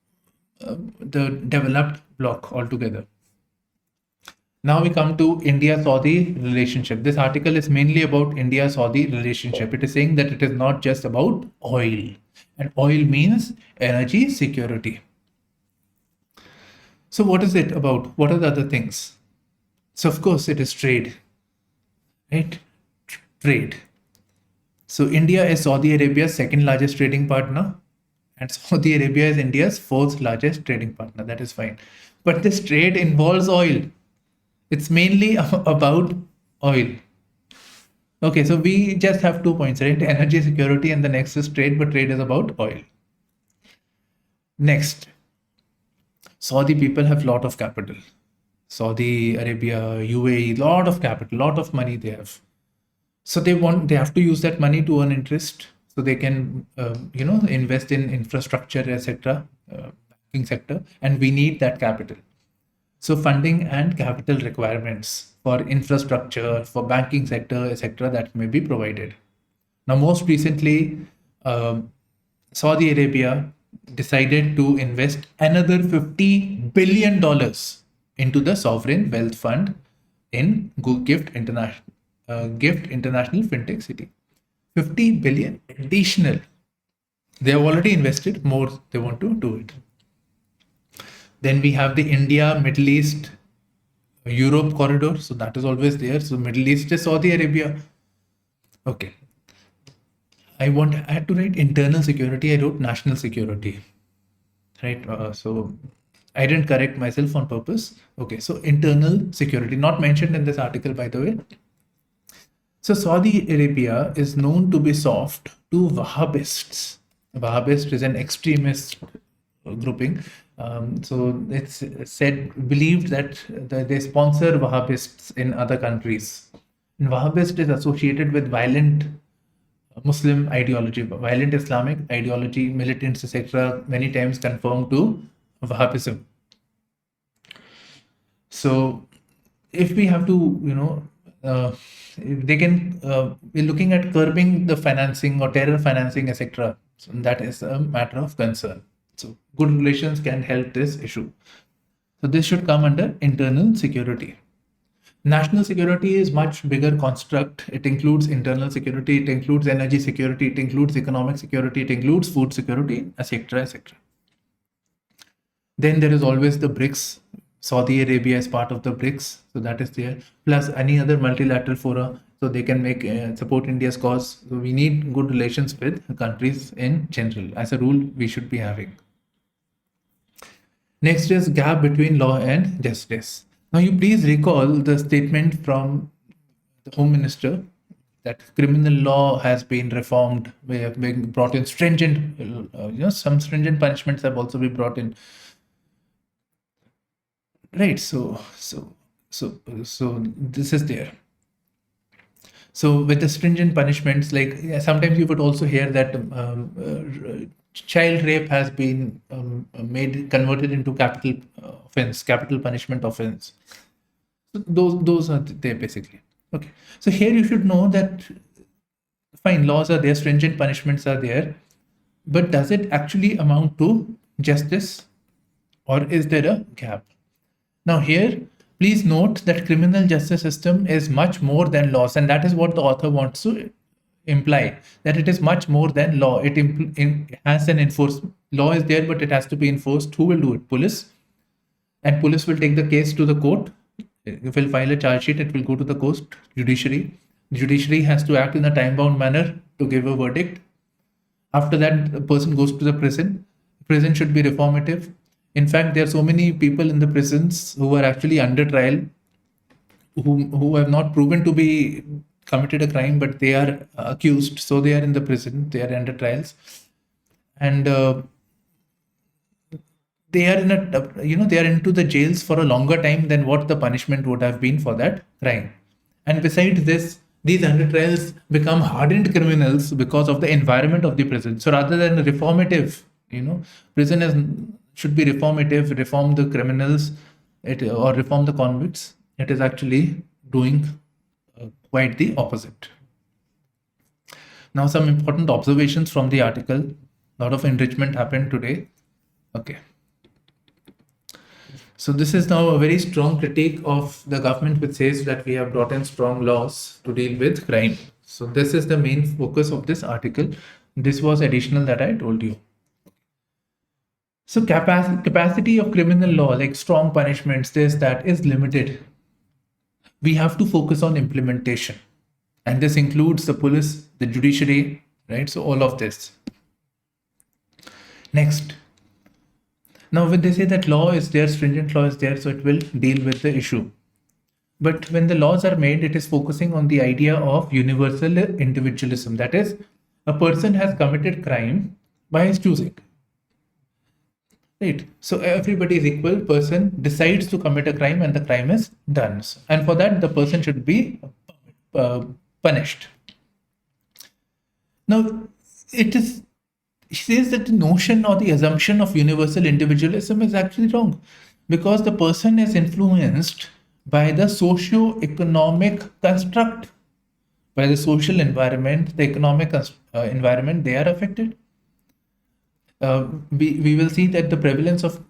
the developed bloc altogether. Now we come to India-Saudi relationship. This article is mainly about India-Saudi relationship. It is saying that it is not just about oil. And oil means energy security. So what is it about? What are the other things? So of course it is trade. Right? Trade. So India is Saudi Arabia's second largest trading partner, and Saudi Arabia is India's fourth largest trading partner. That is fine. But this trade involves oil. It's mainly about oil. Okay, so we just have 2 points, right? Energy security, and the next is trade, but trade is about oil. Next. Saudi people have lot of capital. Saudi Arabia, UAE, lot of capital, lot of money they have. So they have to use that money to earn interest, so they can invest in infrastructure, etc., banking sector, and we need that capital. So funding and capital requirements for infrastructure, for banking sector, etc., that may be provided. Now, most recently, Saudi Arabia decided to invest another $50 billion into the Sovereign Wealth Fund in Gift International Fintech City. 50 billion additional. They have already invested more. They want to do it. Then we have the India, Middle East, Europe corridor. So that is always there. So Middle East is Saudi Arabia. Okay. I had to write internal security. I wrote national security. Right. So I didn't correct myself on purpose. Okay. So internal security, not mentioned in this article, by the way. So Saudi Arabia is known to be soft to Wahhabists. Wahhabist is an extremist grouping. So it's believed that they sponsor Wahhabists in other countries. And Wahhabist is associated with violent Muslim ideology, violent Islamic ideology, militants, etc., many times conform to Wahhabism. So if we have to, they can, we're looking at curbing the financing or terror financing, etc. So that is a matter of concern. So good relations can help this issue. So this should come under internal security. National security is much bigger construct. It includes internal security, it includes energy security, it includes economic security, it includes food security, etc., etc. Then there is always the BRICS. Saudi Arabia is part of the BRICS, so that is there. Plus any other multilateral fora, so they can make support India's cause. So we need good relations with countries in general. As a rule, we should be having. Next is gap between law and justice. Now you please recall the statement from the Home Minister that criminal law has been reformed. We have been brought in stringent, some stringent punishments have also been brought in. Right. So this is there. So with the stringent punishments, like sometimes you would also hear that child rape has been converted into capital offense, capital punishment offense. So those are there basically. Okay. So here you should know that fine, laws are there, stringent punishments are there, but does it actually amount to justice, or is there a gap? Now here, please note that criminal justice system is much more than laws, and that is what the author wants to imply, that it is much more than law. It has an enforcement. Law is there, but it has to be enforced. Who will do it? Police. And police will take the case to the court. It will file a charge sheet. It will go to the court, judiciary. The judiciary has to act in a time-bound manner to give a verdict. After that, the person goes to the prison. Prison should be reformative. In fact, there are so many people in the prisons who are actually under trial, who have not proven to be committed a crime, but they are accused. So they are in the prison, they are under trials, and they are they are into the jails for a longer time than what the punishment would have been for that crime. And besides this, these under trials become hardened criminals because of the environment of the prison. So rather than reformative, prison should be reformative, reform the criminals, or reform the convicts. It is actually doing quite the opposite. Now, some important observations from the article. A lot of enrichment happened today. Okay. So this is now a very strong critique of the government, which says that we have brought in strong laws to deal with crime. So this is the main focus of this article. This was additional that I told you. So capacity of criminal law, like strong punishments, that is limited. We have to focus on implementation. And this includes the police, the judiciary, right? So all of this. Next. Now, when they say that law is there, stringent law is there, so it will deal with the issue. But when the laws are made, it is focusing on the idea of universal individualism. That is, a person has committed crime by his choosing. right? So everybody is equal. Person decides to commit a crime and the crime is done. And for that, the person should be uh, punished. Now, it is says that the notion or the assumption of universal individualism is actually wrong because the person is influenced by the socio-economic construct, by the social environment, the economic environment they are affected. We will see that the prevalence of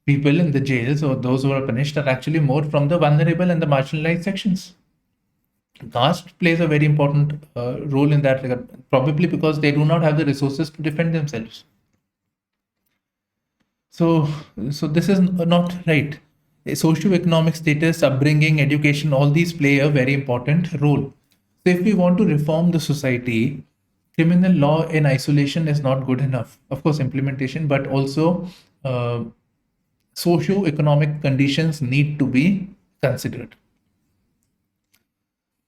people in the jails or those who are punished are actually more from the vulnerable and the marginalized sections. Caste plays a very important role in that regard, probably because they do not have the resources to defend themselves. So, so this is not right. Socioeconomic status, upbringing, education, all these play a very important role. So, if we want to reform the society, criminal law in isolation is not good enough. Of course, implementation, but also socio-economic conditions need to be considered.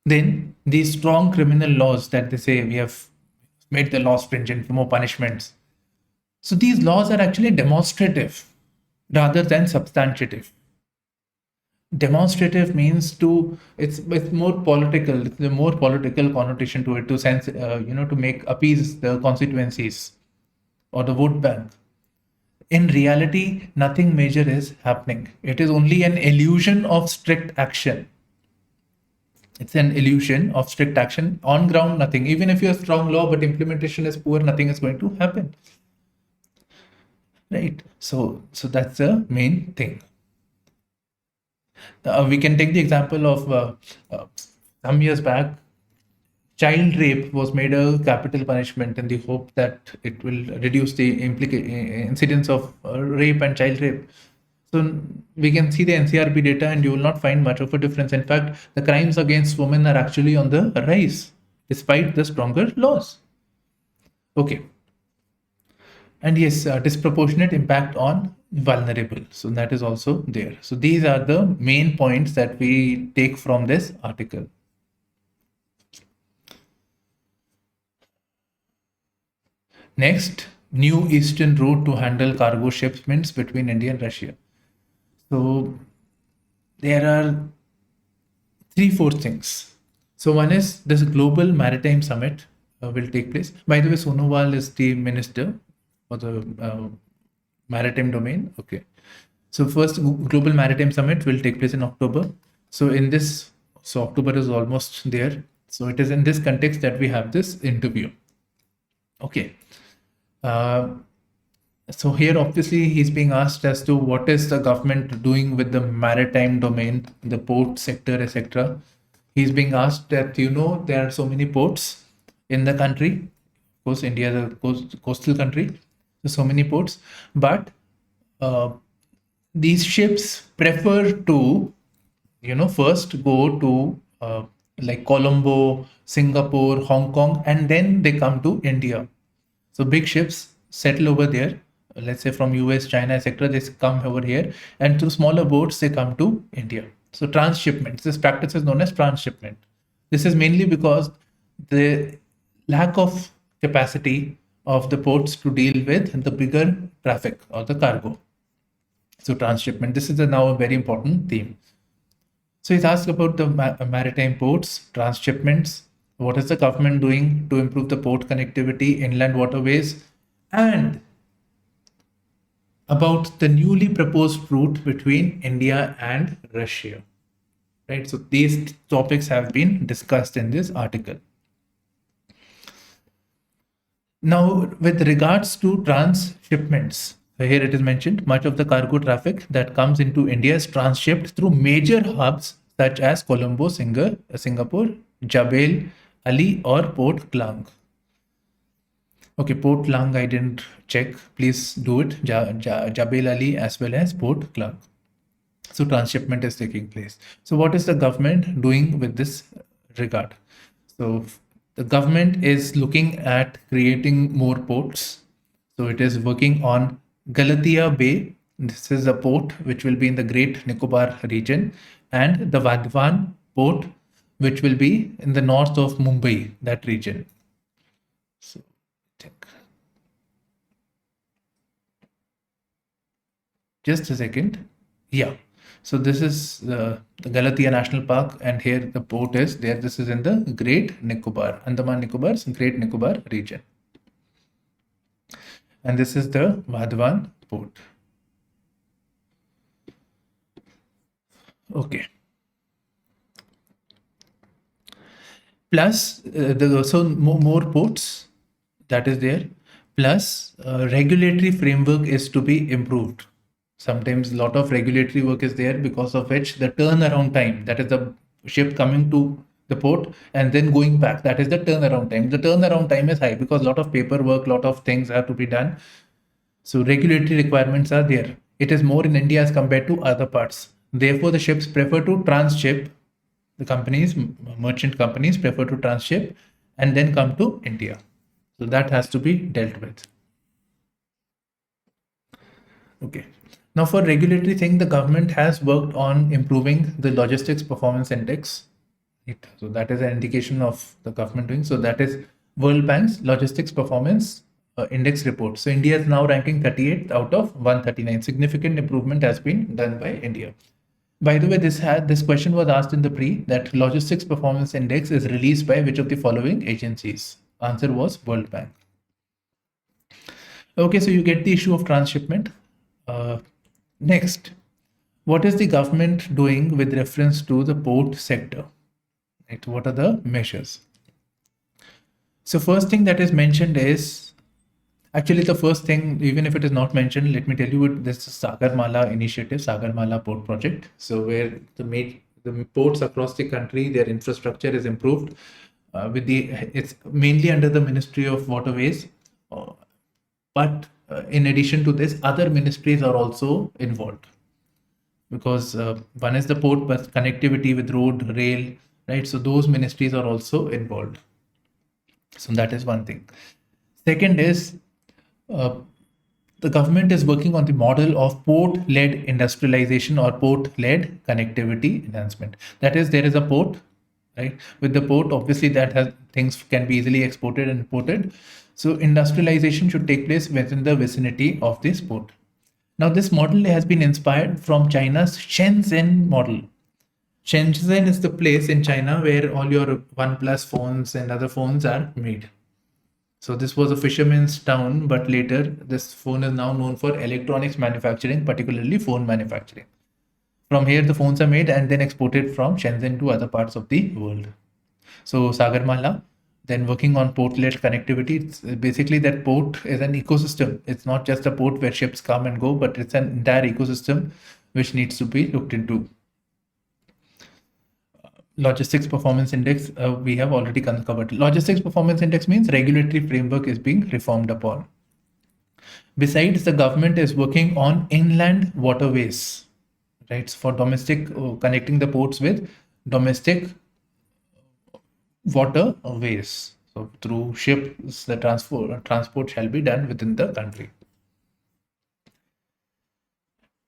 Then these strong criminal laws that they say we have made the law stringent for more punishments. So these laws are actually demonstrative rather than substantive. Demonstrative means to it's more political. It's a more political connotation to it to sense to make appease the constituencies or the vote bank. In reality, nothing major is happening. It is only an illusion of strict action. It's an illusion of strict action. On ground, nothing. Even if you have strong law, but implementation is poor, nothing is going to happen. Right? So that's the main thing. We can take the example of some years back, child rape was made a capital punishment in the hope that it will reduce the incidence of rape and child rape. So we can see the NCRB data and you will not find much of a difference. In fact, the crimes against women are actually on the rise despite the stronger laws. Okay. And yes, disproportionate impact on vulnerable. So that is also there. So these are the main points that we take from this article. Next, new eastern route to handle cargo shipments between India and Russia. So there are 3-4 things. So one is this global maritime summit will take place. By the way, Sonowal is the minister for the maritime domain. Okay. So first global maritime summit will take place in October. So October is almost there. So it is in this context that we have this interview. Okay. So here obviously he's being asked as to what is the government doing with the maritime domain, the port sector, etc. He's being asked that, there are so many ports in the country. Of course, India is a coastal country. So many ports, but these ships prefer to, first go to like Colombo, Singapore, Hong Kong, and then they come to India. So big ships settle over there. Let's say from US, China, etc. They come over here, and through smaller boats they come to India. So transshipment. This practice is known as transshipment. This is mainly because the lack of capacity of the ports to deal with the bigger traffic or the cargo. So transshipment. This is now a very important theme. So he's asked about the maritime ports, transshipments. What is the government doing to improve the port connectivity, inland waterways, and about the newly proposed route between India and Russia. Right? So these topics have been discussed in this article. Now, with regards to transshipments, here it is mentioned, much of the cargo traffic that comes into India is transshipped through major hubs such as Colombo, Singapore, Jebel Ali, or Port Klang. Okay, Port Klang I didn't check. Please do it. Jebel Ali as well as Port Klang. So transshipment is taking place. So what is the government doing with this regard? So the government is looking at creating more ports. So it is working on Galatia Bay. This is a port which will be in the Great Nicobar region, and the Vadhavan port, which will be in the north of Mumbai, that region. So check. Just a second. Yeah. So this is the Galatia National Park, and here the port is there. This is in the Great Nicobar, Andaman Nicobar's Great Nicobar region. And this is the Vadhavan port. Okay. Plus, more ports that is there. Plus, regulatory framework is to be improved. Sometimes a lot of regulatory work is there, because of which the turnaround time, that is the ship coming to the port and then going back, that is the turnaround time. The turnaround time is high because a lot of paperwork, lot of things have to be done. So regulatory requirements are there. It is more in India as compared to other parts. Therefore, the ships prefer to transship. The companies, merchant companies, prefer to transship and then come to India. So that has to be dealt with. Okay. Now, for regulatory thing, the government has worked on improving the logistics performance index. Right? So that is an indication of the government doing. So that is World Bank's logistics performance index report. So India is now ranking 38th out of 139. Significant improvement has been done by India. By the way, this question was asked in the pre, that logistics performance index is released by which of the following agencies? Answer was World Bank. Okay, so you get the issue of transshipment. Next, what is the government doing with reference to the port sector? Right, what are the measures? So first thing that is mentioned is, actually the first thing, even if it is not mentioned, let me tell you, this is Sagarmala initiative, Sagarmala port project. So where the ports across the country, their infrastructure is improved. It's mainly under the Ministry of Waterways, but in addition to this, other ministries are also involved, because one is the port, but connectivity with road, rail, right? So those ministries are also involved. So that is one thing. Second is, the government is working on the model of port-led industrialization or port-led connectivity enhancement. That is, there is a port, right? With the port, obviously, that has things can be easily exported and imported. So industrialization should take place within the vicinity of this port. Now, this model has been inspired from China's Shenzhen model. Shenzhen is the place in China where all your OnePlus phones and other phones are made. So this was a fisherman's town, but later this phone is now known for electronics manufacturing, particularly phone manufacturing. From here, the phones are made and then exported from Shenzhen to other parts of the world. So Sagarmala, then working on port-led connectivity. It's basically that port is an ecosystem. It's not just a port where ships come and go, but it's an entire ecosystem which needs to be looked into. Logistics performance index, we have already covered. Logistics performance index means regulatory framework is being reformed upon. Besides, the government is working on inland waterways, right? For domestic, connecting the ports with domestic waterways. So through ships, the transport shall be done within the country.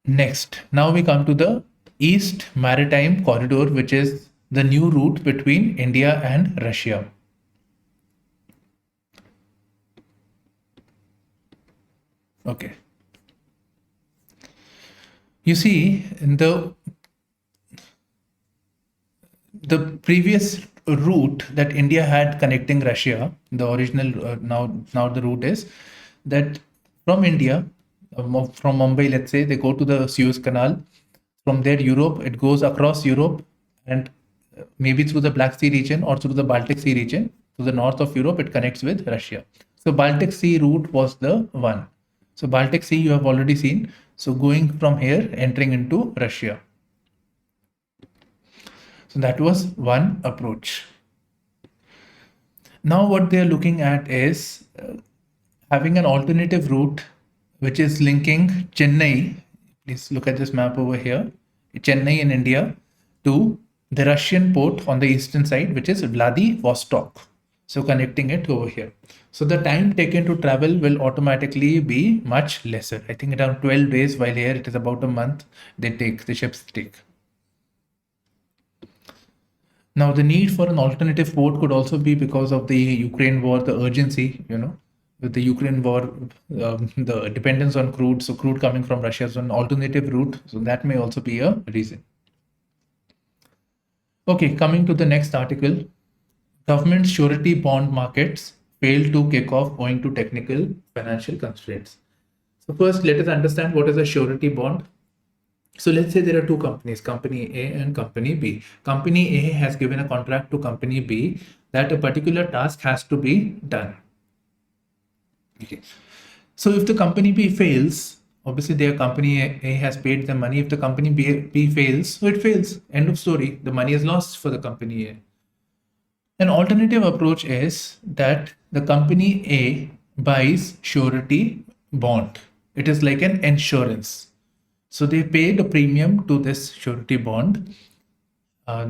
Next, now we come to the East Maritime Corridor, which is the new route between India and Russia. Okay. You see, in the previous route that India had connecting Russia, the original, now the route is that from India, from Mumbai, let's say, they go to the Suez Canal. From there, Europe, it goes across Europe and maybe through the Black Sea region or through the Baltic Sea region. To the north of Europe, it connects with Russia. So Baltic Sea route was the one. So Baltic Sea you have already seen. So going from here, entering into Russia. So that was one approach. Now what they are looking at is having an alternative route which is linking Chennai. Please look at this map over here. Chennai in India to the Russian port on the eastern side, which is Vladivostok. So connecting it over here. So the time taken to travel will automatically be much lesser. I think around 12 days, while here it is about a month the ships take. Now the need for an alternative port could also be because of the Ukraine war, the urgency, with the Ukraine war, the dependence on crude, so crude coming from Russia is an alternative route, so that may also be a reason. Okay, coming to the next article, government surety bond markets failed to kick off owing to technical financial constraints. So first, let us understand what is a surety bond. So let's say there are two companies, company A and company B. Company A has given a contract to company B that a particular task has to be done. Okay. So if the company B fails, obviously their company A has paid the money. If the company B fails, so it fails. End of story. The money is lost for the company A. An alternative approach is that the company A buys surety bond. It is like an insurance. So they paid a premium to this surety bond.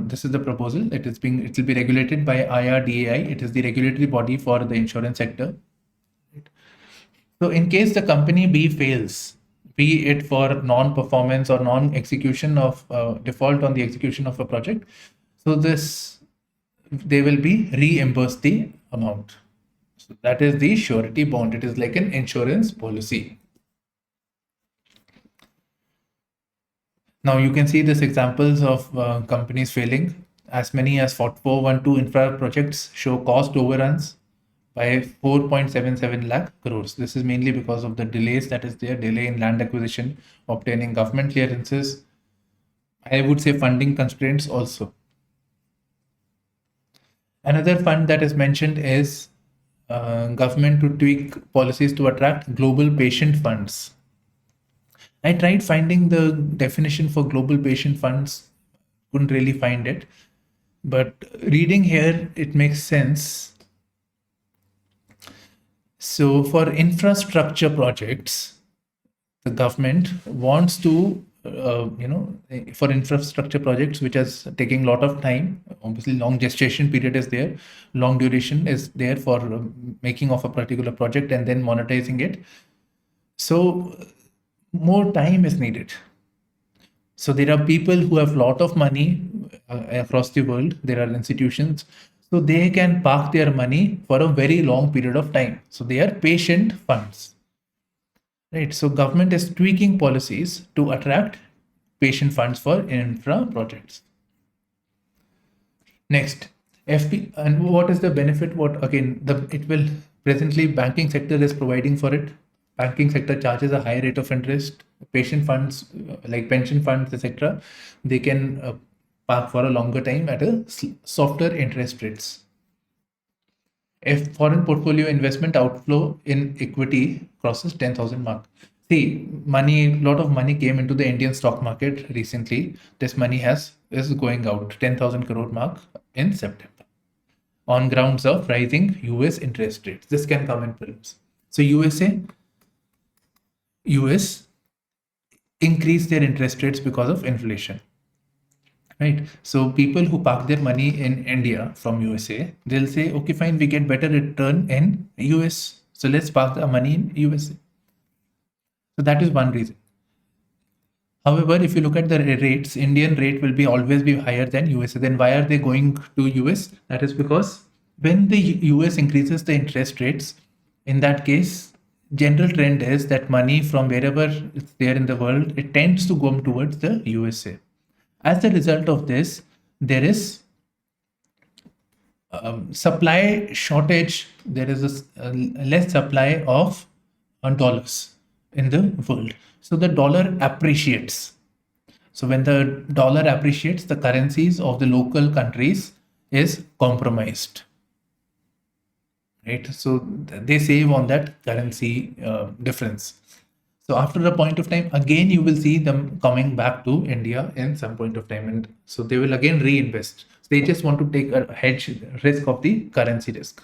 This is the proposal. It will be regulated by IRDAI. It is the regulatory body for the insurance sector. So in case the company B fails, be it for non-performance or non-execution of default on the execution of a project, so they will be reimbursed the amount. So that is the surety bond. It is like an insurance policy. Now you can see these examples of companies failing. As many as 412 infra projects show cost overruns by 4.77 lakh crores. This is mainly because of the delays that is there, delay in land acquisition, obtaining government clearances. I would say funding constraints also. Another fund that is mentioned is government to tweak policies to attract global patient funds. I tried finding the definition for global patient funds, couldn't really find it. But reading here, it makes sense. So for infrastructure projects, the government wants to, for infrastructure projects which is taking a lot of time, obviously long gestation period is there, long duration is there for making of a particular project and then monetizing it. So more time is needed. So there are people who have a lot of money across the world. There are institutions, so they can park their money for a very long period of time. So they are patient funds, right? So government is tweaking policies to attract patient funds for infra projects. Next, FP, and what is the benefit? It will presently banking sector is providing for it. Banking sector charges a high rate of interest. Patient funds like pension funds, etc., they can park for a longer time at a softer interest rates. If foreign portfolio investment outflow in equity crosses 10,000 mark. See, a lot of money came into the Indian stock market recently. This money is going out 10,000 crore mark in September on grounds of rising US interest rates. This can come in prelims. So US increase their interest rates because of inflation, right? So people who park their money in India from USA, they'll say, okay, fine, we get better return in US, so let's park the money in USA. So that is one reason. However, if you look at the rates, Indian rate will be always be higher than USA. Then why are they going to US? That is because when the US increases the interest rates, in that case, general trend is that money from wherever it's there in the world, it tends to go towards the USA. As a result of this, there is supply shortage. There is a less supply of dollars in the world. So the dollar appreciates. So when the dollar appreciates, the currencies of the local countries is compromised, right? So they save on that currency difference. So after a point of time, again, you will see them coming back to India in some point of time. And so they will again reinvest. So they just want to take a hedge risk of the currency risk.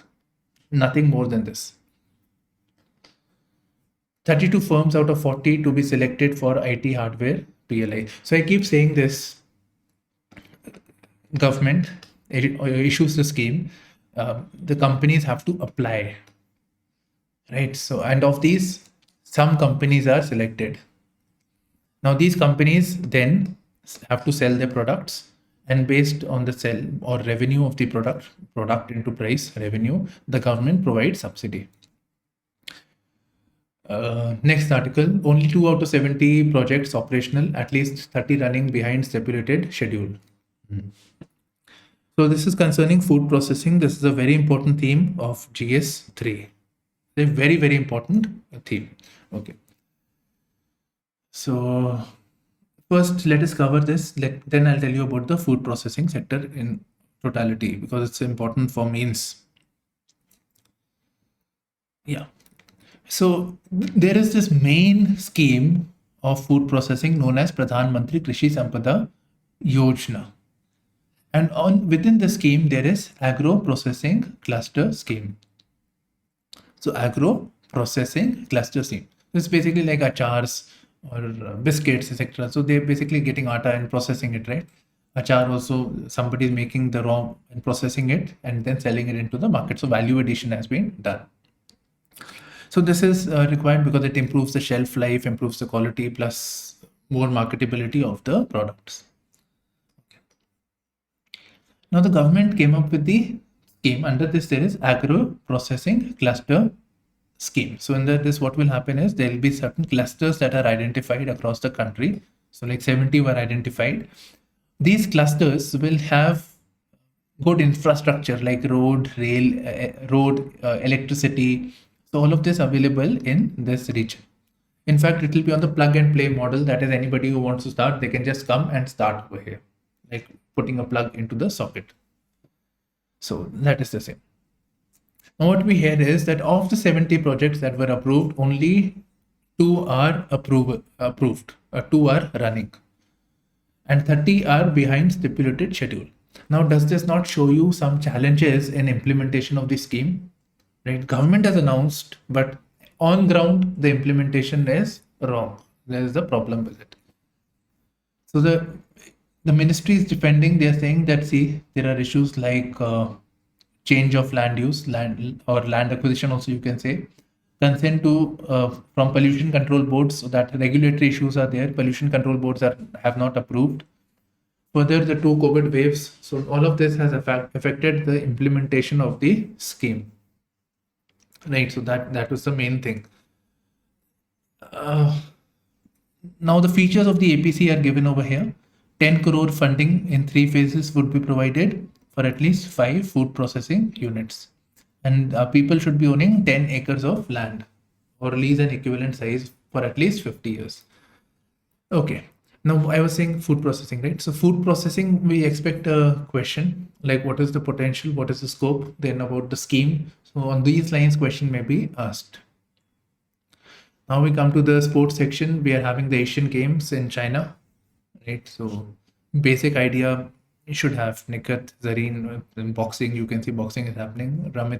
Nothing more than this. 32 firms out of 40 to be selected for IT hardware PLI. So I keep saying this, government issues the scheme, the companies have to apply, right? So, and of these, some companies are selected. Now these companies then have to sell their products, and based on the sell or revenue of the product into price revenue, the government provides subsidy. Next article, only 2 out of 70 projects operational, at least 30 running behind stipulated schedule. So this is concerning food processing. This is a very important theme of GS3. A very, very important theme. Okay. So first, let us cover this. Then I'll tell you about the food processing sector in totality because it's important for means. Yeah. So there is this main scheme of food processing known as Pradhan Mantri Krishi Sampada Yojana. And within the scheme, there is agro processing cluster scheme. So agro processing cluster scheme. It's basically like achars or biscuits, etc. So they're basically getting atta and processing it, right? Achar also, somebody is making the raw and processing it and then selling it into the market. So value addition has been done. So this is required because it improves the shelf life, improves the quality, plus more marketability of the products. Okay. Now the government came up with the scheme. Under this, there is agro processing cluster scheme. So in this, what will happen is there will be certain clusters that are identified across the country. So like 70 were identified. These clusters will have good infrastructure like road, rail, electricity. So all of this available in this region. In fact, it will be on the plug and play model. That is, anybody who wants to start, they can just come and start over here, like putting a plug into the socket. So that is the same. Now what we hear is that of the 70 projects that were approved, only 2 are approved, 2 are running, and 30 are behind stipulated schedule. Now, does this not show you some challenges in implementation of the scheme? Right, government has announced, but on ground the implementation is wrong. There is a problem with it. So the ministry is defending. They are saying that see, there are issues like change of land use, land acquisition. Also, you can say consent to from pollution control boards. So that regulatory issues are there. Pollution control boards have not approved. Further, the 2 COVID waves. So all of this has affected the implementation of the scheme. Right, so that was the main thing. Now the features of the APC are given over here. 10 crore funding in 3 phases would be provided for at least 5 food processing units. And people should be owning 10 acres of land or lease an equivalent size for at least 50 years. Okay. Now I was saying food processing, right? So food processing, we expect a question like what is the potential, what is the scope, then about the scheme. So on these lines, question may be asked. Now we come to the sports section. We are having the Asian Games in China, right? So basic idea you should have Nikat, Zareen in boxing. You can see boxing is happening. Ramit